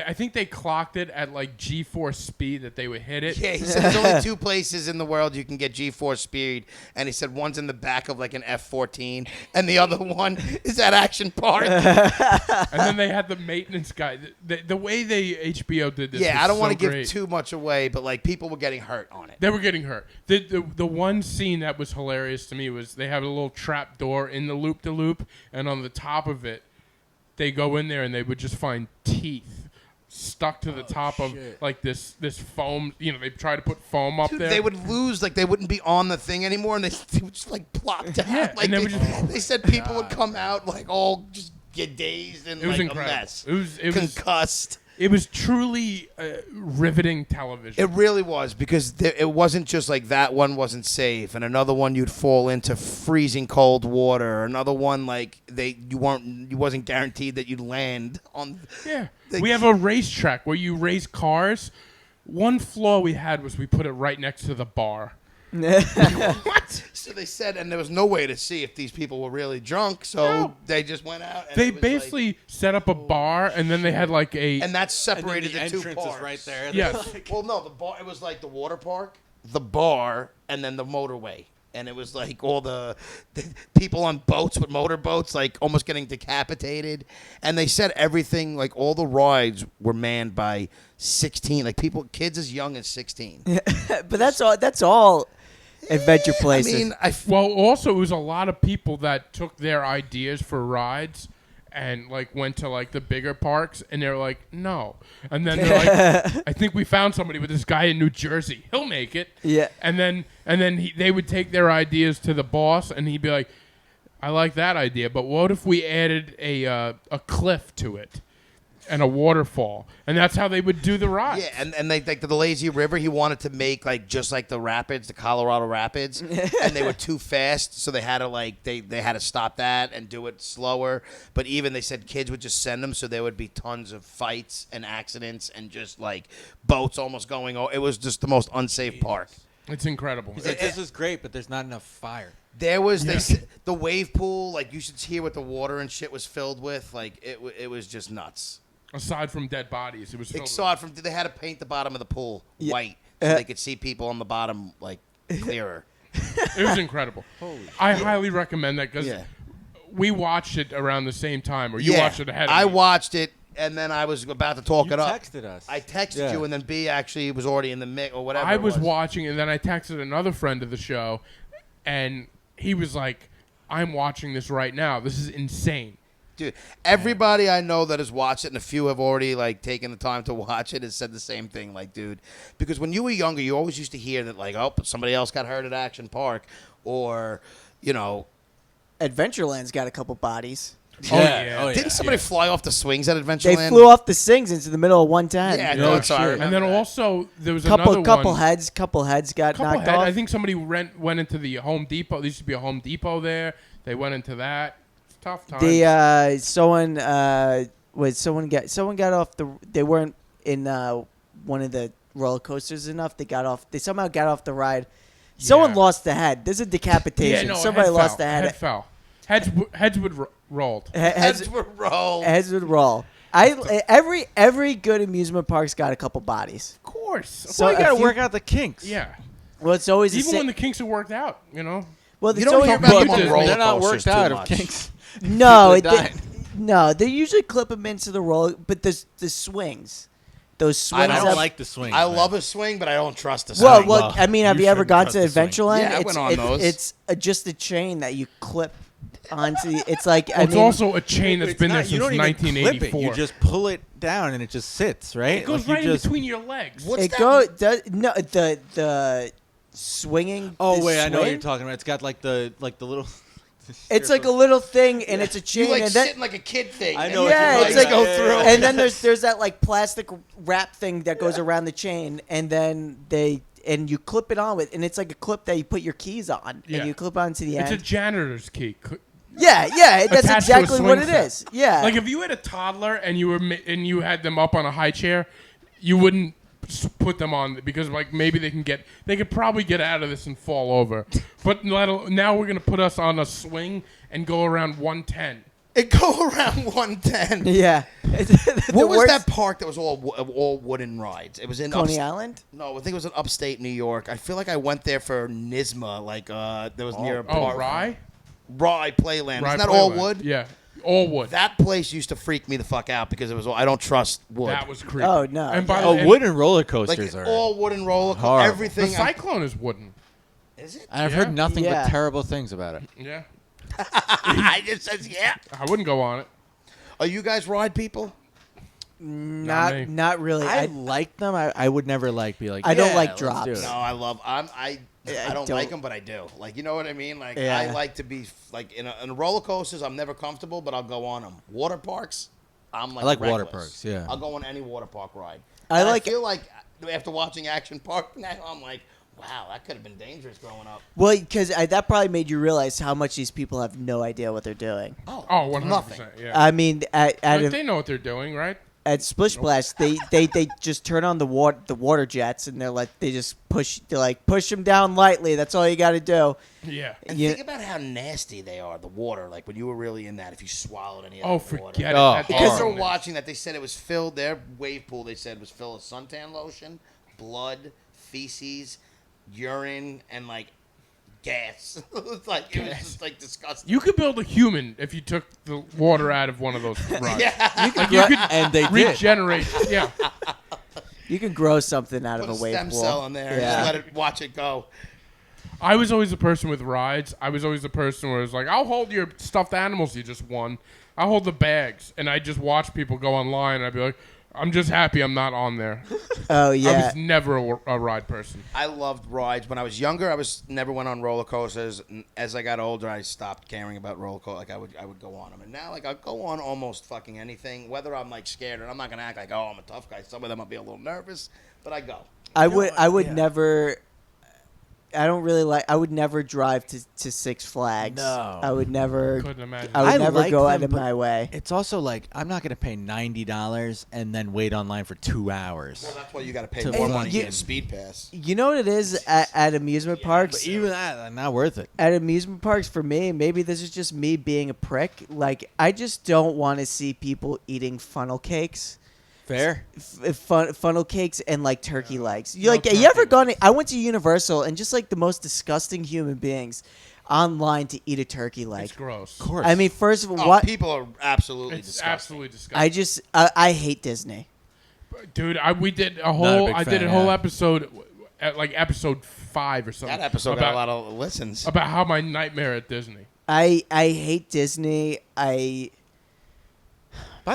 I think they clocked it at like G-force speed that they would hit it. Yeah, he said there's only two places in the world you can get G-force speed, and he said one's in the back of like an F-14, and the other one is at Action Park. And then they had the maintenance guy. The way they HBO did this. Yeah, was I don't so want to give great. too much away, but like people were getting hurt on it. They were getting hurt. The one scene that was hilarious to me was they have a little trap door in the loop de loop, and on the top of it, they go in there and they would just find teeth stuck to the top of shit. like this foam. They try to put foam up Dude, there. they would lose, like they wouldn't be on the thing anymore, and they would just like plop down. Yeah, like and they would just- they said people would come out like all just get dazed and It was like incredible. a mess. It was Concussed. It was truly riveting television. It really was, because it wasn't just like that one wasn't safe, and another one you'd fall into freezing cold water. Another one like you wasn't guaranteed that you'd land on. Yeah. They- We have a racetrack where you race cars. One flaw we had was we put it right next to the bar. What? So they said, and there was no way to see if these people were really drunk, so No. they just went out. And They it was basically set up a bar, and then they had like a. and that And then separated the the two entrance parts. is right there. Yes. Well, no, the bar. It was like the water park, the bar, and then the motorway. And it was like all the people on boats with motorboats, like almost getting decapitated. And they said everything, like all the rides were manned by 16, like kids as young as 16. but that's all adventure places. I mean, Well, also, it was a lot of people that took their ideas for rides and like went to like the bigger parks, and they're like, no. And then they're like, I think we found somebody with this guy in New Jersey. He'll make it. Yeah. And then they would take their ideas to the boss, and he'd be like, I like that idea, but what if we added a cliff to it and a waterfall? And that's how they would do the ride. yeah, and they like the lazy river. He wanted to make like just like the rapids, the Colorado Rapids, and they were too fast, so they had to like they had to stop that and do it slower. But even they said kids would just send them, so there would be tons of fights and accidents and just like boats almost going. It was just the most unsafe park. It's incredible. He's like, this is great, but there's not enough fire. There was Yeah. the wave pool, like you should hear what the water and shit was filled with. Like it was just nuts. Aside from dead bodies, it was filled with- Saw it from. They had to paint the bottom of the pool Yeah. white so they could see people on the bottom like clearer. It was incredible. I highly recommend that because Yeah. we watched it around the same time, or you watched it ahead of I me. watched it, and then I was about to talk You it up. texted us. I texted Yeah. you, and then B actually was already in the mix or whatever. I it was watching, and then I texted another friend of the show, and he was like, I'm watching this right now. This is insane. Dude, everybody I know that has watched it, and a few have already like taken the time to watch it, has said the same thing. Like, dude, because when you were younger, you always used to hear that, like, oh, somebody else got hurt at Action Park, or, Adventureland's got a couple bodies. yeah. Didn't somebody fly off the swings at They Adventureland? flew off the swings into the middle of 110. Yeah, No, no, sorry. shit. And then also there was couple another one. heads got knocked off. I think somebody went into the Home Depot. There used to be a Home Depot there. They went into that. It's tough times. Someone got off the. They weren't in one of the roller coasters enough. They somehow got off the ride. Someone lost the head. There's a decapitation. Somebody lost the head. Head fell. Heads would rolled. Heads were rolled. Heads would roll. Every good amusement park's got a couple bodies. Of course. So you got to if you- work out the kinks. Yeah. Well, it's always the Even same. when the kinks are worked out, Well, You it's don't always hear about them on Disney. roller They're not coasters worked out too of much. kinks. no, People are dying. no. They usually clip them into the roll, but the swings, those swings. I don't up- like the swings. I man. love a swing, but I don't trust a Well, swing. well, I mean, have you you ever shouldn't gone to trust the swing. Adventureland? Yeah, I went on those. It's just a chain that you clip onto. It's like It's also a chain that's It's been not- there you since don't even clip it. 1984. You just pull it down and it just sits, right? It goes Like, you right in just- between your legs. What's it that? no the swinging. Oh the wait, I know what swing? you're talking about. It's got like the little. It's like a little thing, and it's a chain, You like and then sitting like a kid thing. I and know you what yeah, you're it's talking like about. go through. and then there's that like plastic wrap thing that goes around the chain, and then you clip it on with, and it's like a clip that you put your keys on, Yeah. and you clip onto the It's a end. janitor's key. Yeah, that's attached to a exactly what swing it set. is. Yeah, Like if you had a toddler and you had them up on a high chair, you wouldn't put them on because like maybe they could probably get out of this and fall over. But now we're gonna put us on a swing and go around 110. It go around 110. yeah. What was that park that was all wooden rides? It was in Coney Island? No, I think it was in upstate New York. I feel like I went there for NYSMA. Like there was near a Oh, park. Rye? Rye Playland. Rye Isn't that all Playland. wood? Yeah, all wood. That place used to freak me the fuck out because it was. I don't trust wood. That was creepy. Oh, no. And by Yeah. the Oh, way, wooden roller like coasters it's are. all wooden roller coaster. Horrible. the Everything. Cyclone is wooden. Is it? I've Yeah. heard nothing Yeah. but terrible things about it. Yeah, I just says yeah. I wouldn't go on it. Are you guys ride people? me. Not really. I like them. I would never be like. I don't "Yeah, like let's do drops. it." No, I love. I don't don't- like them, but I do. Like you know what I mean? Like Yeah. I like to be like in roller coasters. I'm never comfortable, but I'll go on them. Water parks. I'm like I like water reckless. parks, yeah. I'll go on any water park ride. I And like- feel like after watching Action Park now, I'm like, wow, that could have been dangerous growing up. Well, because that probably made you realize how much these people have no idea what they're doing. Oh, 100%. nothing. Yeah. I mean, Like, they know what they're doing, right? at Splish Splash, they just turn on the water jets, and they just push them down lightly. That's all you got to do. Yeah. And Yeah. think about how nasty they are. The water, like when you were really in that, if you swallowed any of Oh, that water. forget it. Oh, That's Because horrible. they're watching that, they said it was filled. Their wave pool, they said, was filled with suntan lotion, blood, feces, urine, and like gas. It was just like disgusting. You could build a human if you took the water out of one of those rides. Yeah. Like you could And they did. regenerate. Yeah. You can grow something out Put of a a wave stem pool. cell in there and Yeah. just let it watch it go. I was always the person with rides. I was always the person where it was like, I'll hold your stuffed animals you just won. I'll hold the bags. And I just watch people go online. And I'd be like, I'm just happy I'm not on there. Oh I yeah. was never a ride person. I loved rides. When I was younger, I never went on roller coasters. And as I got older, I stopped caring about roller coasters. Like I would go on them. And now, like I'll go on almost fucking anything, whether I'm like scared or I'm not gonna act like, oh, I'm a tough guy. Some of them I'll be a little nervous, but I go. I would never. I don't really like. I would never drive to Six Flags. No. I would never. Couldn't imagine. I would I never like go them, out of but my way. It's also like I'm not gonna pay $90 and then wait online for 2 hours. Well, that's why you got to pay To more fucking money to get get- a speed pass. You know what it is at amusement parks? But even that, not worth it. At amusement parks, for me, maybe this is just me being a prick. Like, I just don't want to see people eating funnel cakes. Fair. Funnel cakes and like turkey legs. You No like? You turkey ever legs. gone? I went to Universal and just like the most disgusting human beings online to eat a turkey leg. It's gross. Of course. I mean, first of all, Oh, what? people are absolutely It's disgusting. absolutely disgusting. I hate Disney. Dude, we did a Not a whole. big I did fan, a whole yeah. episode, at like episode 5 or something. That episode about, got a lot of listens. about how my nightmare at Disney. I hate Disney. By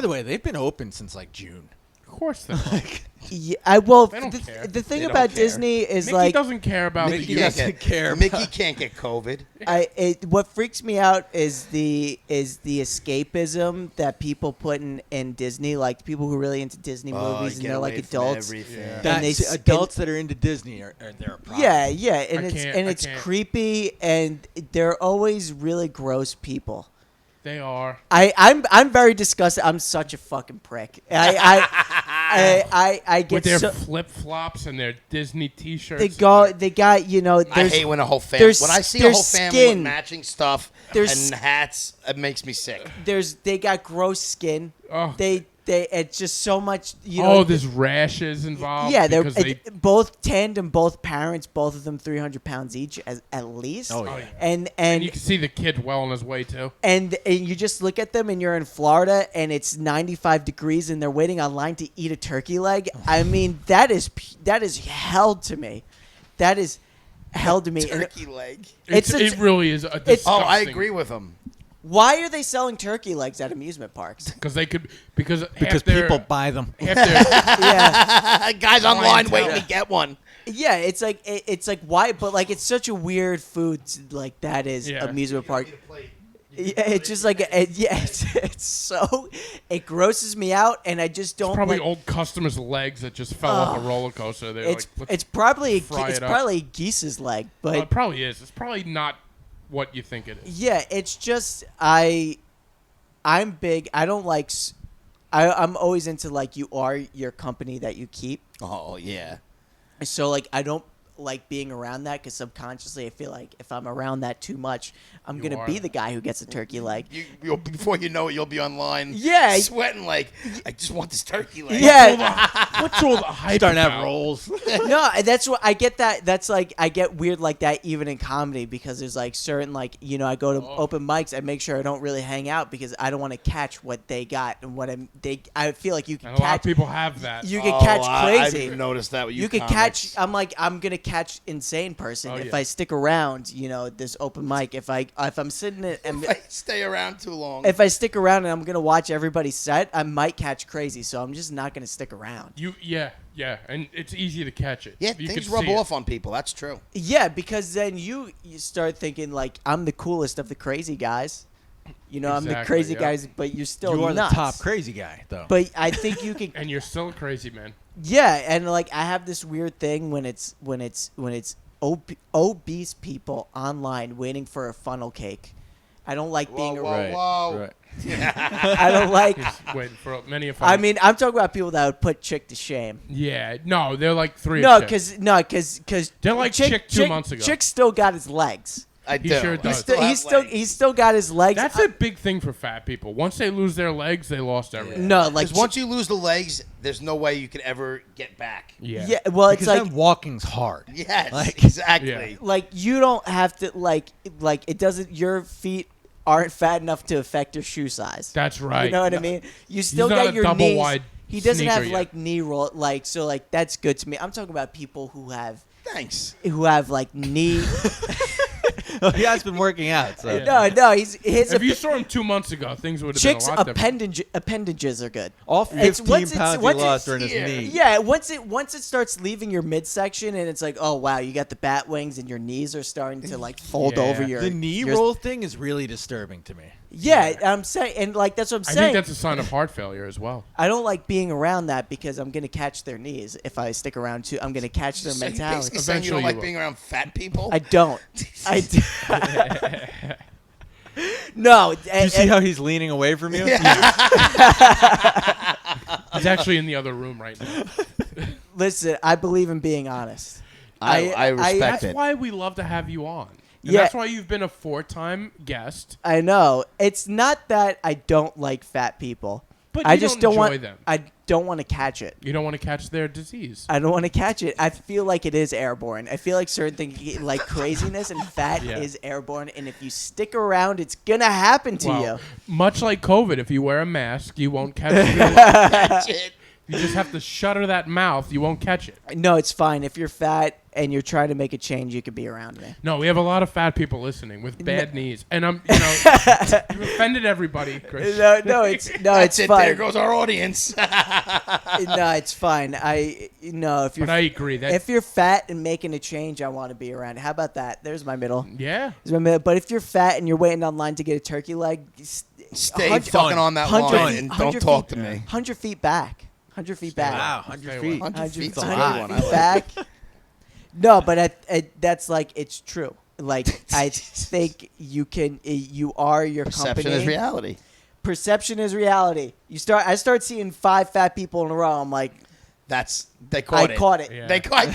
the way, they've been open since like June. course they are. Yeah, well, They don't care. the thing They don't about care. Disney is Mickey like doesn't care about Mickey you. doesn't care Mickey about- can't get COVID. what freaks me out is the escapism that people put in Disney, like people who are really into Disney movies and they're like adults. Yeah. And they adults that are into Disney are they're a problem. Yeah, and I it's can't. creepy, and they're always really gross people. They are. I'm very disgusted. I'm such a fucking prick. I get With their so flip flops and their Disney T-shirts. they and go their- they got I there's hate when a whole family. there's- When I see a there's whole family skin. with matching stuff There's- and hats, it makes me sick. they got gross skin. Oh. They it's just so much know. Oh, there's rashes involved. Yeah, they're because they. both tandem, both parents, both of them 300 pounds each at least. Oh, yeah. And And you can see the kid well on his way too. and you just look at them and you're in Florida and it's 95 degrees and they're waiting online to eat a turkey leg. I mean, that is hell to me. That is hell to me. And Turkey leg. It really is a disgusting. Oh, I agree with him. why are they selling turkey legs at amusement parks? Because they could because Because half their, people buy them. half their, Yeah, Guys online Clientele. waiting to get one. yeah. It's like why? But like it's such a weird food. Like that is Yeah. amusement park. Yeah, it's just like it's so it grosses me out, and I just don't. probably like, old customers' legs that just fell off a roller coaster. They're It's like, it's probably fry it's it up. probably a geese's leg, but it probably is. It's probably not what you think it is. yeah, it's just I'm big. I don't like. I'm always into like you are your company that you keep. Oh yeah. So like I don't like being around that because subconsciously I feel like if I'm around that too much, I'm You gonna are. be the guy who gets a turkey leg. You'll, before you know it, you'll be online. Yeah. Sweating like I just want this turkey leg. Yeah, What's all the hype Starting to about? have rolls. no, that's what I get. That's like I get weird like that even in comedy because there's like certain like I go to open mics. I make sure I don't really hang out because I don't want to catch what they got and what I feel like you can And a lot of catch. people have that. You can catch crazy. I've noticed that with you. You could comics. catch. I'm gonna catch insane person Oh, if yeah. I stick around. This open mic. If I'm sitting and If I stay around too long. if I stick around and I'm gonna watch everybody's set, I might catch crazy. So I'm just not gonna stick around. Yeah, and it's easy to catch it. yeah, You things can rub see it. off on people. That's true. Yeah, because then you start thinking like I'm the coolest of the crazy guys. I'm the Exactly, crazy yep. guys, but you're still You are nuts. the top crazy guy, though. But I think you can. And you're still a crazy man. Yeah, and like I have this weird thing when it's obese people online waiting for a funnel cake. I don't like being around. Whoa. I don't like. He's waiting for many of I mean, I'm talking about people that would put Chick to shame. yeah, no, they're like three. No, of Chick. because They're like Chick 2 months ago. Chick still got his legs. I He do. sure I does. still have legs. He's still got his legs. That's a big thing for fat people. Once they lose their legs, they lost everything. No, like Because once you lose the legs, there's no way you could ever get back. Yeah. yeah, well, it's because like then walking's hard. Yes, Like- exactly. Yeah. like you don't have to like it doesn't. Your feet aren't fat enough to affect your shoe size. That's right. You know what I mean? You still not got a your double knees. wide He doesn't sneaker have yet. like knee roll so like that's good to me. I'm talking about people who have Thanks. like knee. He has been working out. So. Yeah. No, his If you saw him 2 months ago, things would have been Chick's a lot different. appendages are good. All It's- 15 once it's- pounds he once lost it's- are in his yeah. knee. Yeah, once it starts leaving your midsection and it's like, oh wow, you got the bat wings and your knees are starting to like fold Yeah. over your The knee your- roll thing is really disturbing to me. Yeah, I'm saying, and like that's what I'm I saying. think that's a sign of heart failure as well. I don't like being around that because I'm gonna catch their knees if I stick around too. I'm gonna catch their So you're mentality. basically saying you Eventually don't you like will. being around fat people? I don't. No. Do you see how he's leaning away from you? He's actually in the other room right now. Listen, I believe in being honest. I respect That's it. why we love to have you on. And Yeah. that's why you've been a 4-time guest. I know. It's not that I don't like fat people. But I you just don't don't want. enjoy them. I don't want to catch it. You don't want to catch their disease. I don't want to catch it. I feel like it is airborne. I feel like certain things, like craziness and fat, Yeah. is airborne. And if you stick around, it's gonna happen to Well, you. much like COVID, if you wear a mask, you won't catch it. Catch it. You just have to shutter that mouth. You won't catch it. No, it's fine. If you're fat, and you're trying to make a change, you can be around me. No, we have a lot of fat people listening with bad knees, and you've offended everybody, Chris. No, it's That's it. fine. There goes our audience. No, it's fine. If you're But I agree that if you're fat and making a change, I want to be around. How about that? There's my middle. yeah. There's my middle. But if you're fat and you're waiting online to get a turkey leg, Stay 100 fucking on that line and don't 100 talk feet- to me. 100 feet back. 100 feet back. Wow, Stay 100 away. feet. 100 feet's a 100 high one. I feet like back. No, but that's like it's true. Like I think you are your Perception company. is reality. Perception is reality. I start seeing 5 fat people in a row. I'm like, They caught it. I caught it. Yeah. I caught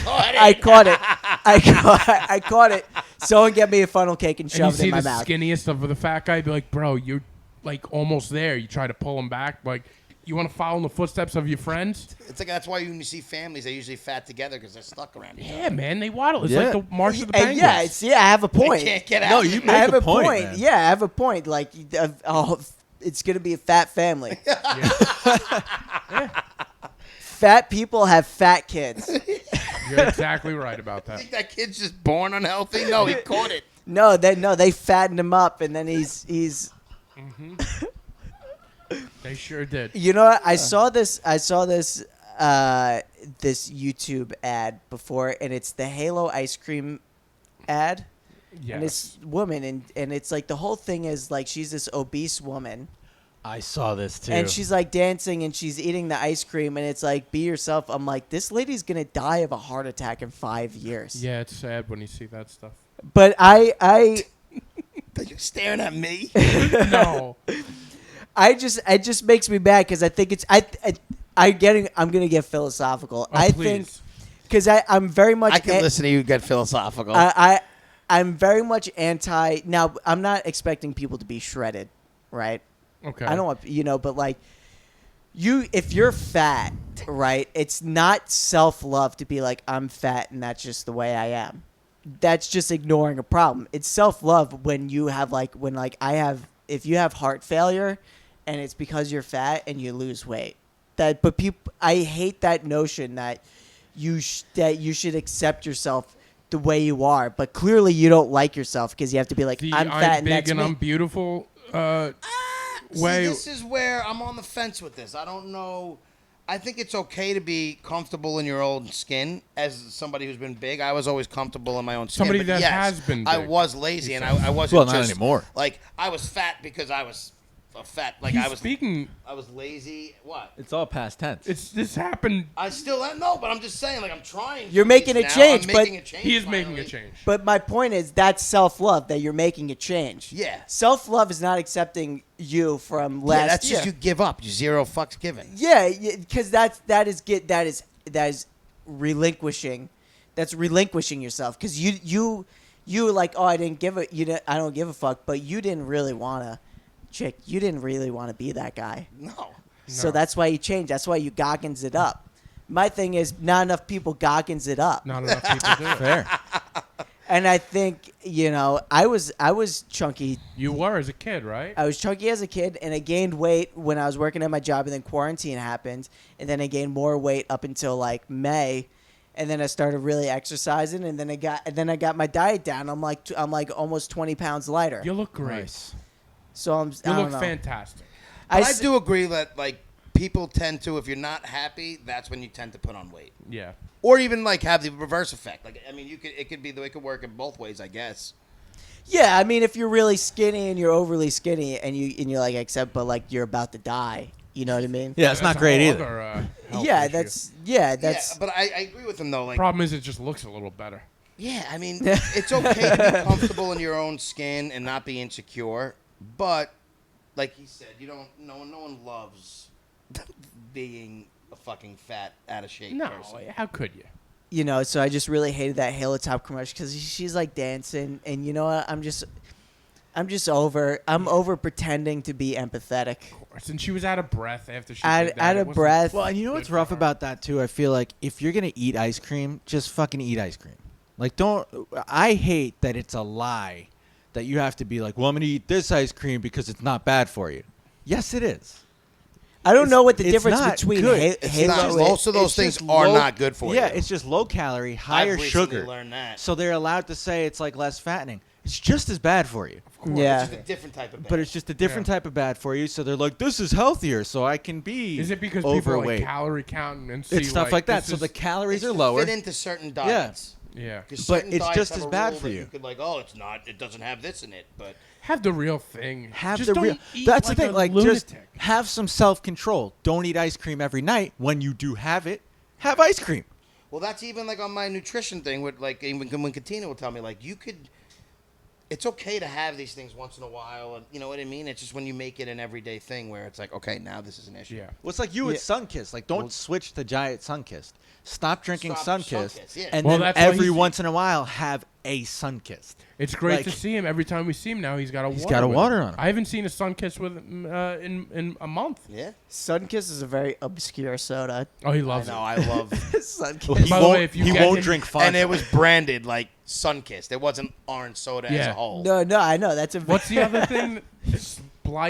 it. I caught it. I caught it. Someone get me a funnel cake and And you shove it see in my the mouth. skinniest of the fat guy, be like, bro, you're like almost there. You try to pull him back, like you want to follow in the footsteps of your friends. It's like that's why when you see families, they're usually fat together because they're stuck around each Yeah, man, they waddle. It's Yeah. like the March of the And Penguins. I have a They point. can't get out. No, of you it. make I have a a point, point. man. Yeah, I have a point. Like, it's gonna be a fat family. Fat people have fat kids. You're exactly right about I that. think that kid's just born unhealthy. No, he caught it. No, they fattened him up, and then he's. They sure did. You know what? I saw this this YouTube ad before, and it's the Halo ice cream ad. And Yes. this woman, and it's like the whole thing is like she's this obese woman, I saw this too. and she's like dancing and she's eating the ice cream, and it's like be yourself. I'm like, this lady's gonna die of a heart attack in 5 years. Yeah, it's sad when you see that stuff. But I Are you staring at me? No. it just makes me mad because I think it's I'm gonna get philosophical. Oh, I please. think because I'm very much I can listen to you get philosophical. I'm very much anti. Now I'm not expecting people to be shredded, right? Okay. I don't want but like if you're fat, right? It's not self-love to be like I'm fat and that's just the way I am. That's just ignoring a problem. It's self-love when you have if you have heart failure and it's because you're fat and you lose weight. I hate that notion that you should accept yourself the way you are, but clearly you don't like yourself because you have to be like, I'm fat and big that's and me. I'm beautiful way. See, this is where I'm on the fence with this. I don't know. I think it's okay to be comfortable in your own skin. As somebody who's been big, I was always comfortable in my own skin. Somebody but that yes, has been I big. was lazy, and I wasn't Well, not just anymore. Like I was fat because I was fat. Like He's I was speaking. I was lazy. What? It's all past tense. This happened. I still no, but I'm just saying. Like I'm trying. You're to making now. a change, I'm but making a change He is finally. making a change. But my point is that's self-love, that you're making a change. Yeah. Self-love is not accepting you from last Yeah, that's year. just you give up. You zero fucks given. Yeah, because that is relinquishing. That's relinquishing yourself because you like, oh, I don't give a fuck, but you didn't really want to, chick. You didn't really want to be that guy. No. So No. that's why you changed. That's why you goggins it up. My thing is not enough people goggins it up. Not enough people do it. Fair. And I think, I was chunky. You were as a kid, right? I was chunky as a kid, and I gained weight when I was working at my job, and then quarantine happened, and then I gained more weight up until like May, and then I started really exercising, and then I got my diet down. I'm like almost 20 pounds lighter. You look great. Nice. So I You don't look know. fantastic. But I s- do agree that like people tend to, if you're not happy, that's when you tend to put on weight, Yeah. or even like have the reverse effect. Like I mean, it could work in both ways, I guess. Yeah, I mean, if you're really skinny and you're overly skinny, and you're like but like you're about to die. You know what I mean? Yeah, it's That's not a great whole either. other, health Yeah, issue. that's But I agree with him though. Like, Problem is, it just looks a little better. yeah, I mean, it's okay to be comfortable in your own skin and not be insecure, but like he said, no one loves being a fucking fat, out of shape No, person. how could you? So I just really hated that Halo Top commercial because she's like dancing, and you know what? I'm over pretending to be empathetic. Since she was out of breath after she Out did that, out it of wasn't breath. Well, and you know good what's for rough her. about that too? I feel like if you're gonna eat ice cream, just fucking eat ice cream. Like, don't. I hate that it's a lie that you have to be like, well, I'm gonna eat this ice cream because it's not bad for you. Yes, it is. I don't know what the it's difference not between good. It's Halo. not. is. Most of those It's things just are low- not good for you. Yeah, it's just low calorie, higher I've recently sugar. learned that. So they're allowed to say it's like less fattening. It's just as bad for you. Yeah. It's just a different type of bad. But it's just a different type of bad for you. So they're like, this is healthier, so I can be Is it because people overweight. like calorie counting and see It's stuff like that. this So is- the calories It's are to lower. fit into certain diets. yeah. 'Cause But certain it's diets just have as a bad rule for that you. You could like, oh, it's not. It doesn't have this in it, but Have the real thing. Have Just the don't real. eat That's like the thing. a Like, lunatic. just have some self control. Don't eat ice cream every night. When you do have it, have ice cream. well, that's even like on my nutrition thing. With like even when Katina would tell me like you could. It's okay to have these things once in a while, and you know what I mean. It's just when you make it an everyday thing where it's like, okay, now this is an issue. Yeah. Well, it's like you with Sunkist. Like, don't switch to Giant Sunkist. Stop drinking Stop Sunkist, Sunkist, yeah. and Well, then that's why every he's- once in a while have a Sunkist. It's great Like- to see him. Every time we see him now, he's got a He's water got a with water him. on him. I haven't seen a Sunkiss with him in a month. Yeah. Sunkiss is a very obscure soda. Oh, he I loves know. it. I love. Sunkiss. He By the won't, way, if you he get won't him- drink Fanta. and it was branded like Sunkist. It wasn't orange soda as Yeah. a whole. No, I know that's a. What's the other thing?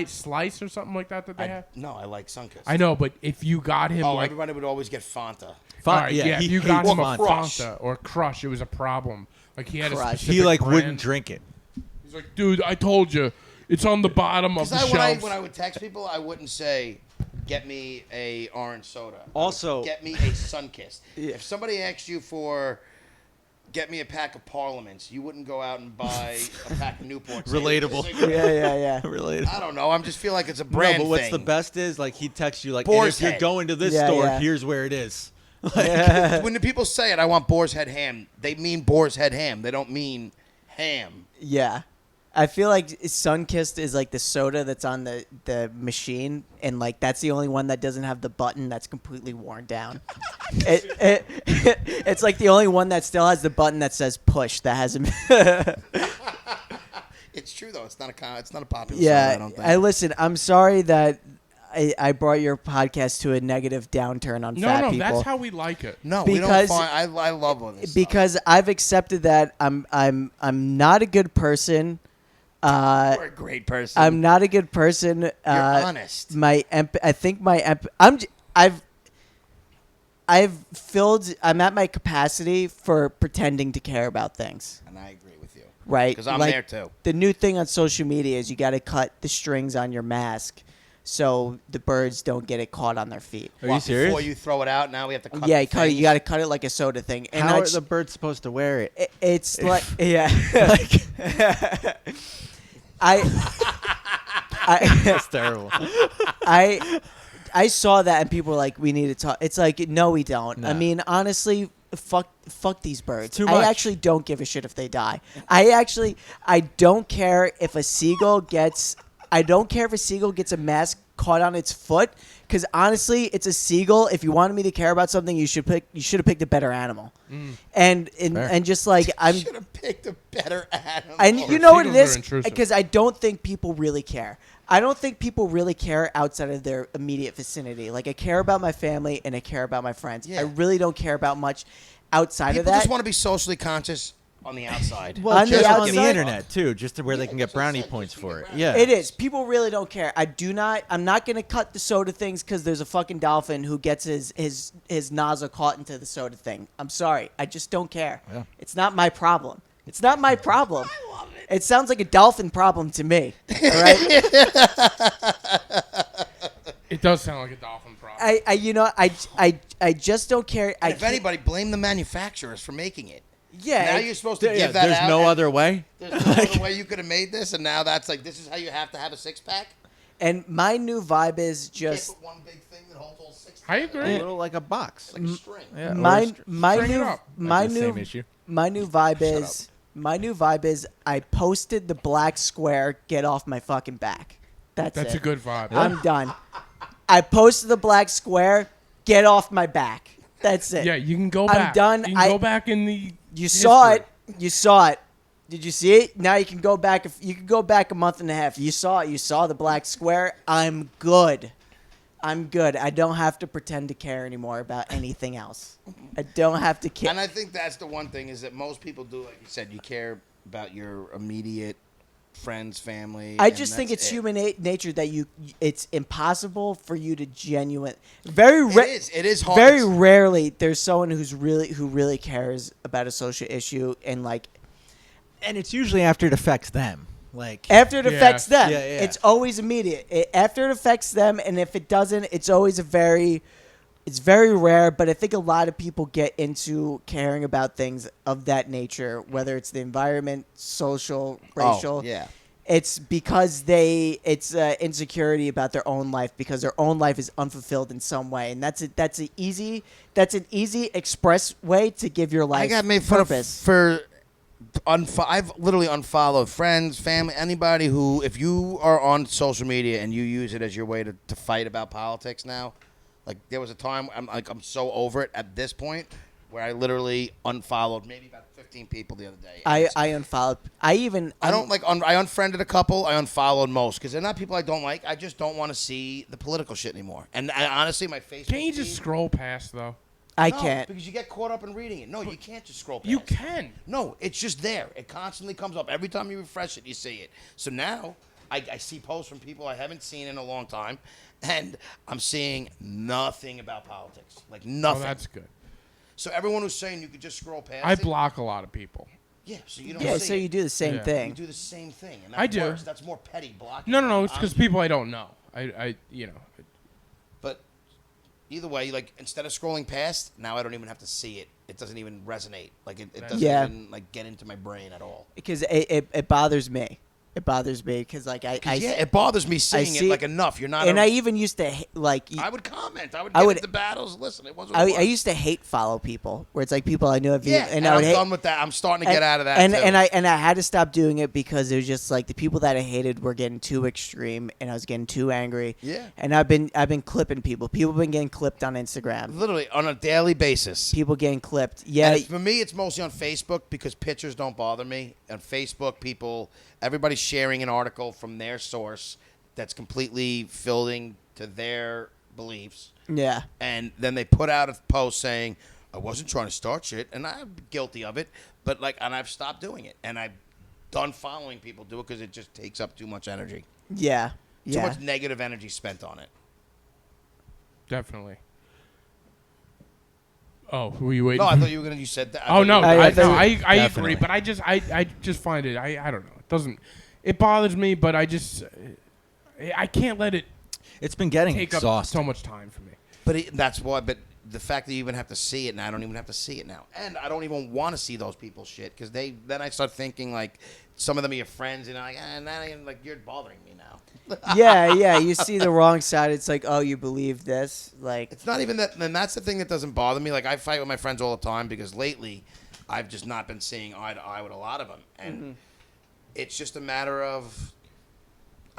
Slice or something like that they have? No, I like Sunkist. I know, but if you got him Oh, like, everybody would always get Fanta. Fanta, all right, yeah, he if you got hates him a Fanta. Crush. Fanta or Crush, it was a problem. Like he had Crush. a specific He like brand. wouldn't drink it. He's like, dude, I told you, it's on the bottom of Because the when shelf. I would text people, I wouldn't say, "Get me a orange soda." I would, Also- get me a Sunkist. If somebody asked you for, "Get me a pack of Parliaments," you wouldn't go out and buy a pack of Newports. Relatable. yeah. Related. I don't know. I just feel like it's a brand No, but what's thing. the best is like he texts you like, Boar's if you're Head. going to this Yeah, store, yeah. here's where it is. When the people say it, I want Boar's Head ham. They mean Boar's Head ham. They don't mean ham. Yeah. I feel like Sunkist is like the soda that's on the machine, and like that's the only one that doesn't have the button that's completely worn down. It's like the only one that still has the button that says push that hasn't. It's true though. It's not a popular. Yeah, soda, I don't think. listen. I'm sorry that I brought your podcast to a negative downturn on fat no, people. that's how we like it. No, we don't because- find. I love all this. Because I've accepted that I'm not a good person. You're a great person. I'm not a good person. You're honest. I think my I'm at my capacity for pretending to care about things. and I agree with you. Right? Because I'm Like, there too. The new thing on social media is you got to cut the strings on your mask so the birds don't get it caught on their feet. Are you serious? Before you throw it out, now we have to cut. Yeah, the you cut it. You things. got to cut it like a soda thing. And How I are just- the birds supposed to wear it? It's like yeah. I That's terrible. I saw that and people were like, we need to talk. It's like, no, we don't. I No. mean, honestly, fuck these birds. too I much. actually don't give a shit if they die. I don't care if a seagull gets a mask caught on its foot. Because honestly, it's a seagull. If you wanted me to care about something, you should have picked a better animal. And Fair. just like I'm. Should have picked a better animal. And you know what it Seagulls are is? intrusive. Because I don't think people really care. I don't think people really care outside of their immediate vicinity. Like, I care about my family and I care about my friends. Yeah. I really don't care about much outside People of that. just want to be socially conscious on the outside. Well, On the just on outside- the internet too, just to where they can that's get what I brownie said, points just to for get it. brownie Yeah, It is. People really don't care. I'm not going to cut the soda things because there's a fucking dolphin who gets his nozzle caught into the soda thing. I'm sorry. I just don't care. Yeah. It's not my problem. It's not my problem. I love it. It sounds like a dolphin problem to me. All right? It does sound like a dolphin problem. I just don't care. And if anybody, blame the manufacturers for making it. yeah. Now you're supposed to Yeah, give that there's out. no and other way. There's no other way you could have made this, and now that's like this is how you have to have a six pack. And my new vibe is You can't just put one big thing that holds all six. I A agree. little like a box. Like a string. Yeah, or my a my String it new up. my Like the same new issue. my new vibe is my new vibe is I posted the black square. Get off my fucking back. That's That's it. a good vibe. I'm done. I posted the black square. Get off my back. That's it. Yeah, you can go I'm back. done. You can go back in the. You saw history. it. You saw it. Did you see it? Now you can go back. You can go back a month and a half. You saw it. You saw the black square. I'm good. I'm good. I don't have to pretend to care anymore about anything else. I don't have to care. And I think that's the one thing is that most people do, like you said, you care about your immediate friends, family. I and just think that's it's it. human nature that it's impossible for you to It is hard. very It's- rarely there's someone who really cares about a social issue and like And it's usually after it affects them. Like after it Yeah. affects them. Yeah, yeah. It's always immediate. After it affects them, and if it doesn't, it's always it's very rare, but I think a lot of people get into caring about things of that nature, whether it's the environment, social, racial. Oh, yeah. It's because it's insecurity about their own life because their own life is unfulfilled in some way, and that's an easy express way to give your life I got made fun of purpose. for. I've literally unfollowed friends, family, anybody who, if you are on social media and you use it as your way to fight about politics now, like there was a time I'm so over it at this point where I literally unfollowed maybe about 15 people the other day. And it's- I unfollowed. I don't like. I unfriended a couple. I unfollowed most because they're not people I don't like. I just don't want to see the political shit anymore. And honestly, my Facebook. Can't you just feed- scroll past though? I No, can't. because you get caught up in reading it. No, you can't just scroll past You it. can. No, it's just there. It constantly comes up. Every time you refresh it, you see it. So now I see posts from people I haven't seen in a long time, and I'm seeing nothing about politics. Like Oh, nothing. that's good. So everyone who's saying you could just scroll past I it. block a lot of people. Yeah, so you don't Yeah, see so it. you do the same Yeah. You thing. do the same thing. And that's I do. worse. That's more petty blocking. No. It's because I'm- people I don't know. I you know. But either way, like instead of scrolling past, now I don't even have to see it. It doesn't even resonate. Like it doesn't Yeah. even like get into my brain at all. Because it bothers me. It bothers me because like I Yeah, it bothers me seeing see it like enough. You're not. and I even used to like I would comment. I would I get would- into battles. Listen, it wasn't. I used to hate follow people where it's like people I knew of you Yeah, and I would I'm hate done with that. I'm starting to get out of that. and too. and I had to stop doing it because it was just like the people that I hated were getting too extreme and I was getting too angry. Yeah. And I've been clipping people. People have been getting clipped on Instagram. literally on a daily basis. People getting clipped. Yeah. And for me, it's mostly on Facebook because pictures don't bother me. On Facebook, everybody's sharing an article from their source that's completely fitting to their beliefs. Yeah. And then they put out a post saying, I wasn't trying to start shit, and I'm guilty of it, but and I've stopped doing it. And I've done following people do it because it just takes up too much energy. Yeah. Too Yeah. much negative energy spent on it. Definitely. Oh, who were you waiting? No, I for? thought you were gonna. You said that. Oh no, I I thought- agree, Definitely. but I just find it. I don't know. It doesn't. It bothers me, but I can't let it it's been getting take up exhausting. so much time for me. But that's why. But the fact that you even have to see it, and I don't even have to see it now, and I don't even want to see those people's shit because then I start thinking like some of them are your friends, and I'm like, now like you're bothering me now. yeah. You see the wrong side. It's like, oh, you believe this? Like, It's not even that, and that's the thing that doesn't bother me. Like I fight with my friends all the time because lately, I've just not been seeing eye to eye with a lot of them, and it's just a matter of.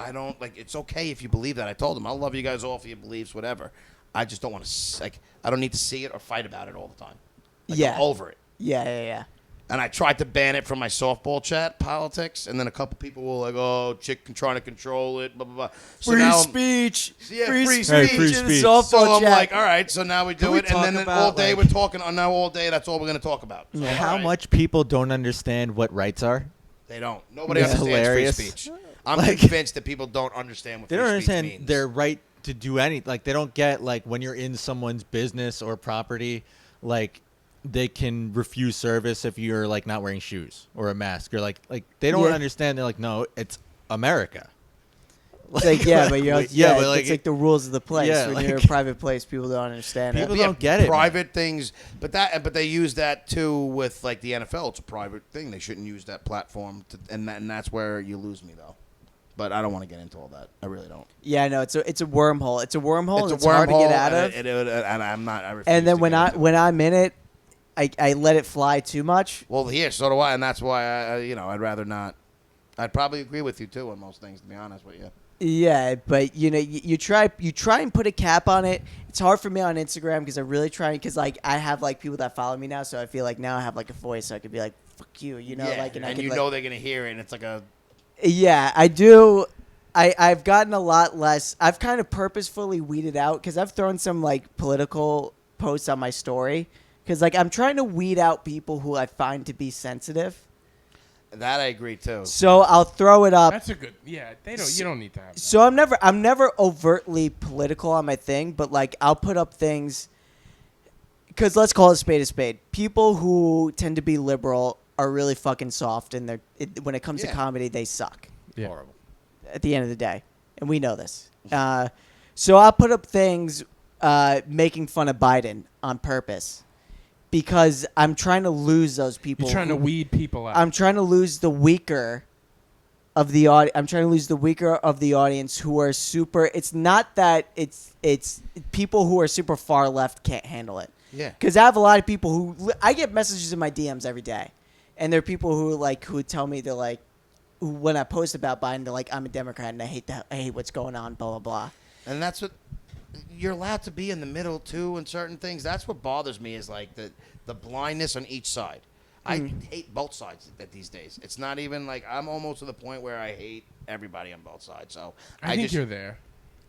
I don't like. It's okay if you believe that. I told them I'll love you guys all for your beliefs, whatever. I just don't want to like. I don't need to see it or fight about it all the time. Like, Yeah. I'm over it. yeah. And I tried to ban it from my softball chat politics, and then a couple people were like, "Oh, chick trying to control it, blah blah blah." So Free now speech. Yeah, free free speech. speech. in Free the speech. softball so I'm chat. like, all right, so now we do we it, and talk then about, all day like- we're talking. Now all day, that's all we're going to talk about. So, How all right. much people don't understand what rights are? They don't. Nobody It's understands hilarious. free speech. I'm Like- convinced that people don't understand what They free don't speech understand means. their right to do any. Like they don't get like when you're in someone's business or property, like they can refuse service if you're like not wearing shoes or a mask or like they don't Yeah. understand. They're like, no, it's America. It's like, yeah, but you're, Yeah, but, like, it's like the rules of the place. yeah, When you're in like- a private place, people don't understand People it. don't get it, man. Private things, but they use that too with like the NFL. It's a private thing. They shouldn't use that platform, and that's where you lose me though. But I don't want to get into all that. I really don't. Yeah, no, it's a wormhole. It's a wormhole. It's and a it's hard to wormhole, get out of. and I'm not. I refuse And then to when get into it. when I'm in it, I let it fly too much. Well, here, so do I, and that's why I'd rather not. I'd probably agree with you too on most things, to be honest with you. Yeah, but you try and put a cap on it. It's hard for me on Instagram because I really try because like I have like people that follow me now, so I feel like now I have like a voice, so I could be like, "Fuck you," Yeah, like, and I and could, you like- know they're gonna hear it, and it's like a. Yeah, I do. I've gotten a lot less. I've kind of purposefully weeded out because I've thrown some like political posts on my story because like I'm trying to weed out people who I find to be sensitive. That I agree too. So I'll throw it up. That's a good. Yeah, they don't. You don't need to have that. So I'm never overtly political on my thing, but like I'll put up things because let's call it a spade. People who tend to be liberal are really fucking soft, and when it comes to comedy, they suck. Yeah. Horrible. At the end of the day, and we know this. So I'll put up things making fun of Biden on purpose because I'm trying to lose those people. You're trying to weed people out. I'm trying to lose the weaker of the audience. I'm trying to lose the weaker of the audience who are super. It's not that it's people who are super far left can't handle it. Yeah. Because I have a lot of people who I get messages in my DMs every day, and there are people who tell me they're like, when I post about Biden, they're like, I'm a Democrat and I hate what's going on, blah blah blah. And that's what you're allowed to be in the middle too in certain things. That's what bothers me is like the blindness on each side. I hate both sides these days. It's not even like I'm almost to the point where I hate everybody on both sides. So I think just, you're there.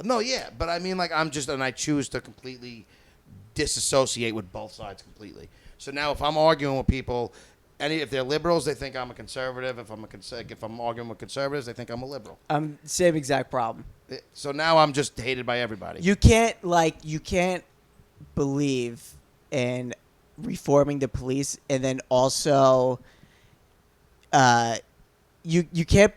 No, yeah, but I mean like I choose to completely disassociate with both sides completely. So now if I'm arguing with people, if they're liberals, they think I'm a conservative. If I'm arguing with conservatives, they think I'm a liberal. Same exact problem. So now I'm just hated by everybody. You can't believe in reforming the police and then also you can't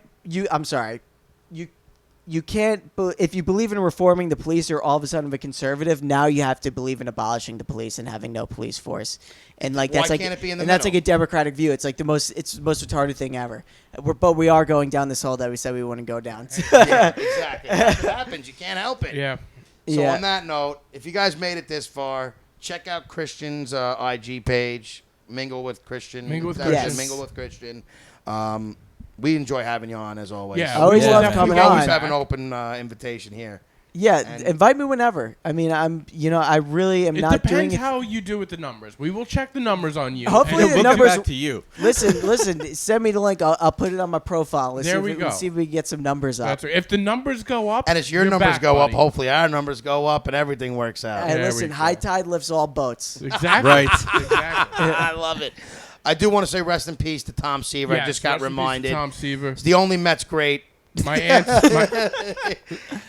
if you believe in reforming the police or all of a sudden a conservative, now you have to believe in abolishing the police and having no police force. And like that's Why like can't it be in the that's middle? like a democratic view. It's like the most retarded thing ever. But we are going down this hole that we said we wouldn't go down. Yeah, exactly. That's what happens. You can't help it. Yeah. So Yeah. on that note, if you guys made it this far, check out Christian's IG page. Mingle with Christian. Mingle with Christian. Yes. Mingle with Christian. We enjoy having you on as always. Yeah. I always we love definitely coming We always on. have an open invitation here. Yeah, And- invite me whenever. I mean, I really am It not doing depends it. how you do with the numbers. We will check the numbers on you. Hopefully And the We'll numbers- get back to you. Listen. Send me the link. I'll put it on my profile. Let's There see we if go. Let's see if we can get some numbers up. That's right. If the numbers go up, And as your you're numbers back, go buddy. up, hopefully our numbers go up and everything works out. And There listen, we go. high tide lifts all boats. Exactly. Right. Exactly. I love it. I do want to say rest in peace to Tom Seaver. I Yes, just got rest in peace to reminded. Tom Seaver. It's the only Mets great. My aunt.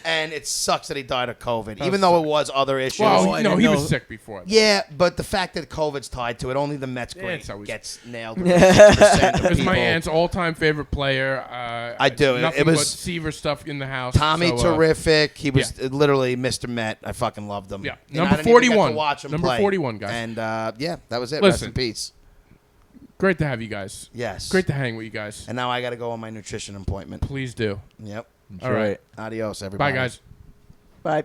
And it sucks that he died of COVID, even though it was other issues. Well, I no, didn't he know. was sick before. that. Yeah, but the fact that COVID's tied to it, only the Mets Yeah, great it's always- gets nailed. 6% of It was my people. aunt's all-time favorite player. I do. Nothing It was- but Seaver stuff in the house. Tommy, so, terrific. He was literally Mr. Met. I fucking loved him. Yeah. And Number I didn't even get to 41. watch him Number play. 41, guys. And yeah, that was it. Rest Listen. in peace. Great to have you guys. Yes. Great to hang with you guys. And now I got to go on my nutrition appointment. Please do. Yep. All right. Adios, everybody. Bye, guys. Bye.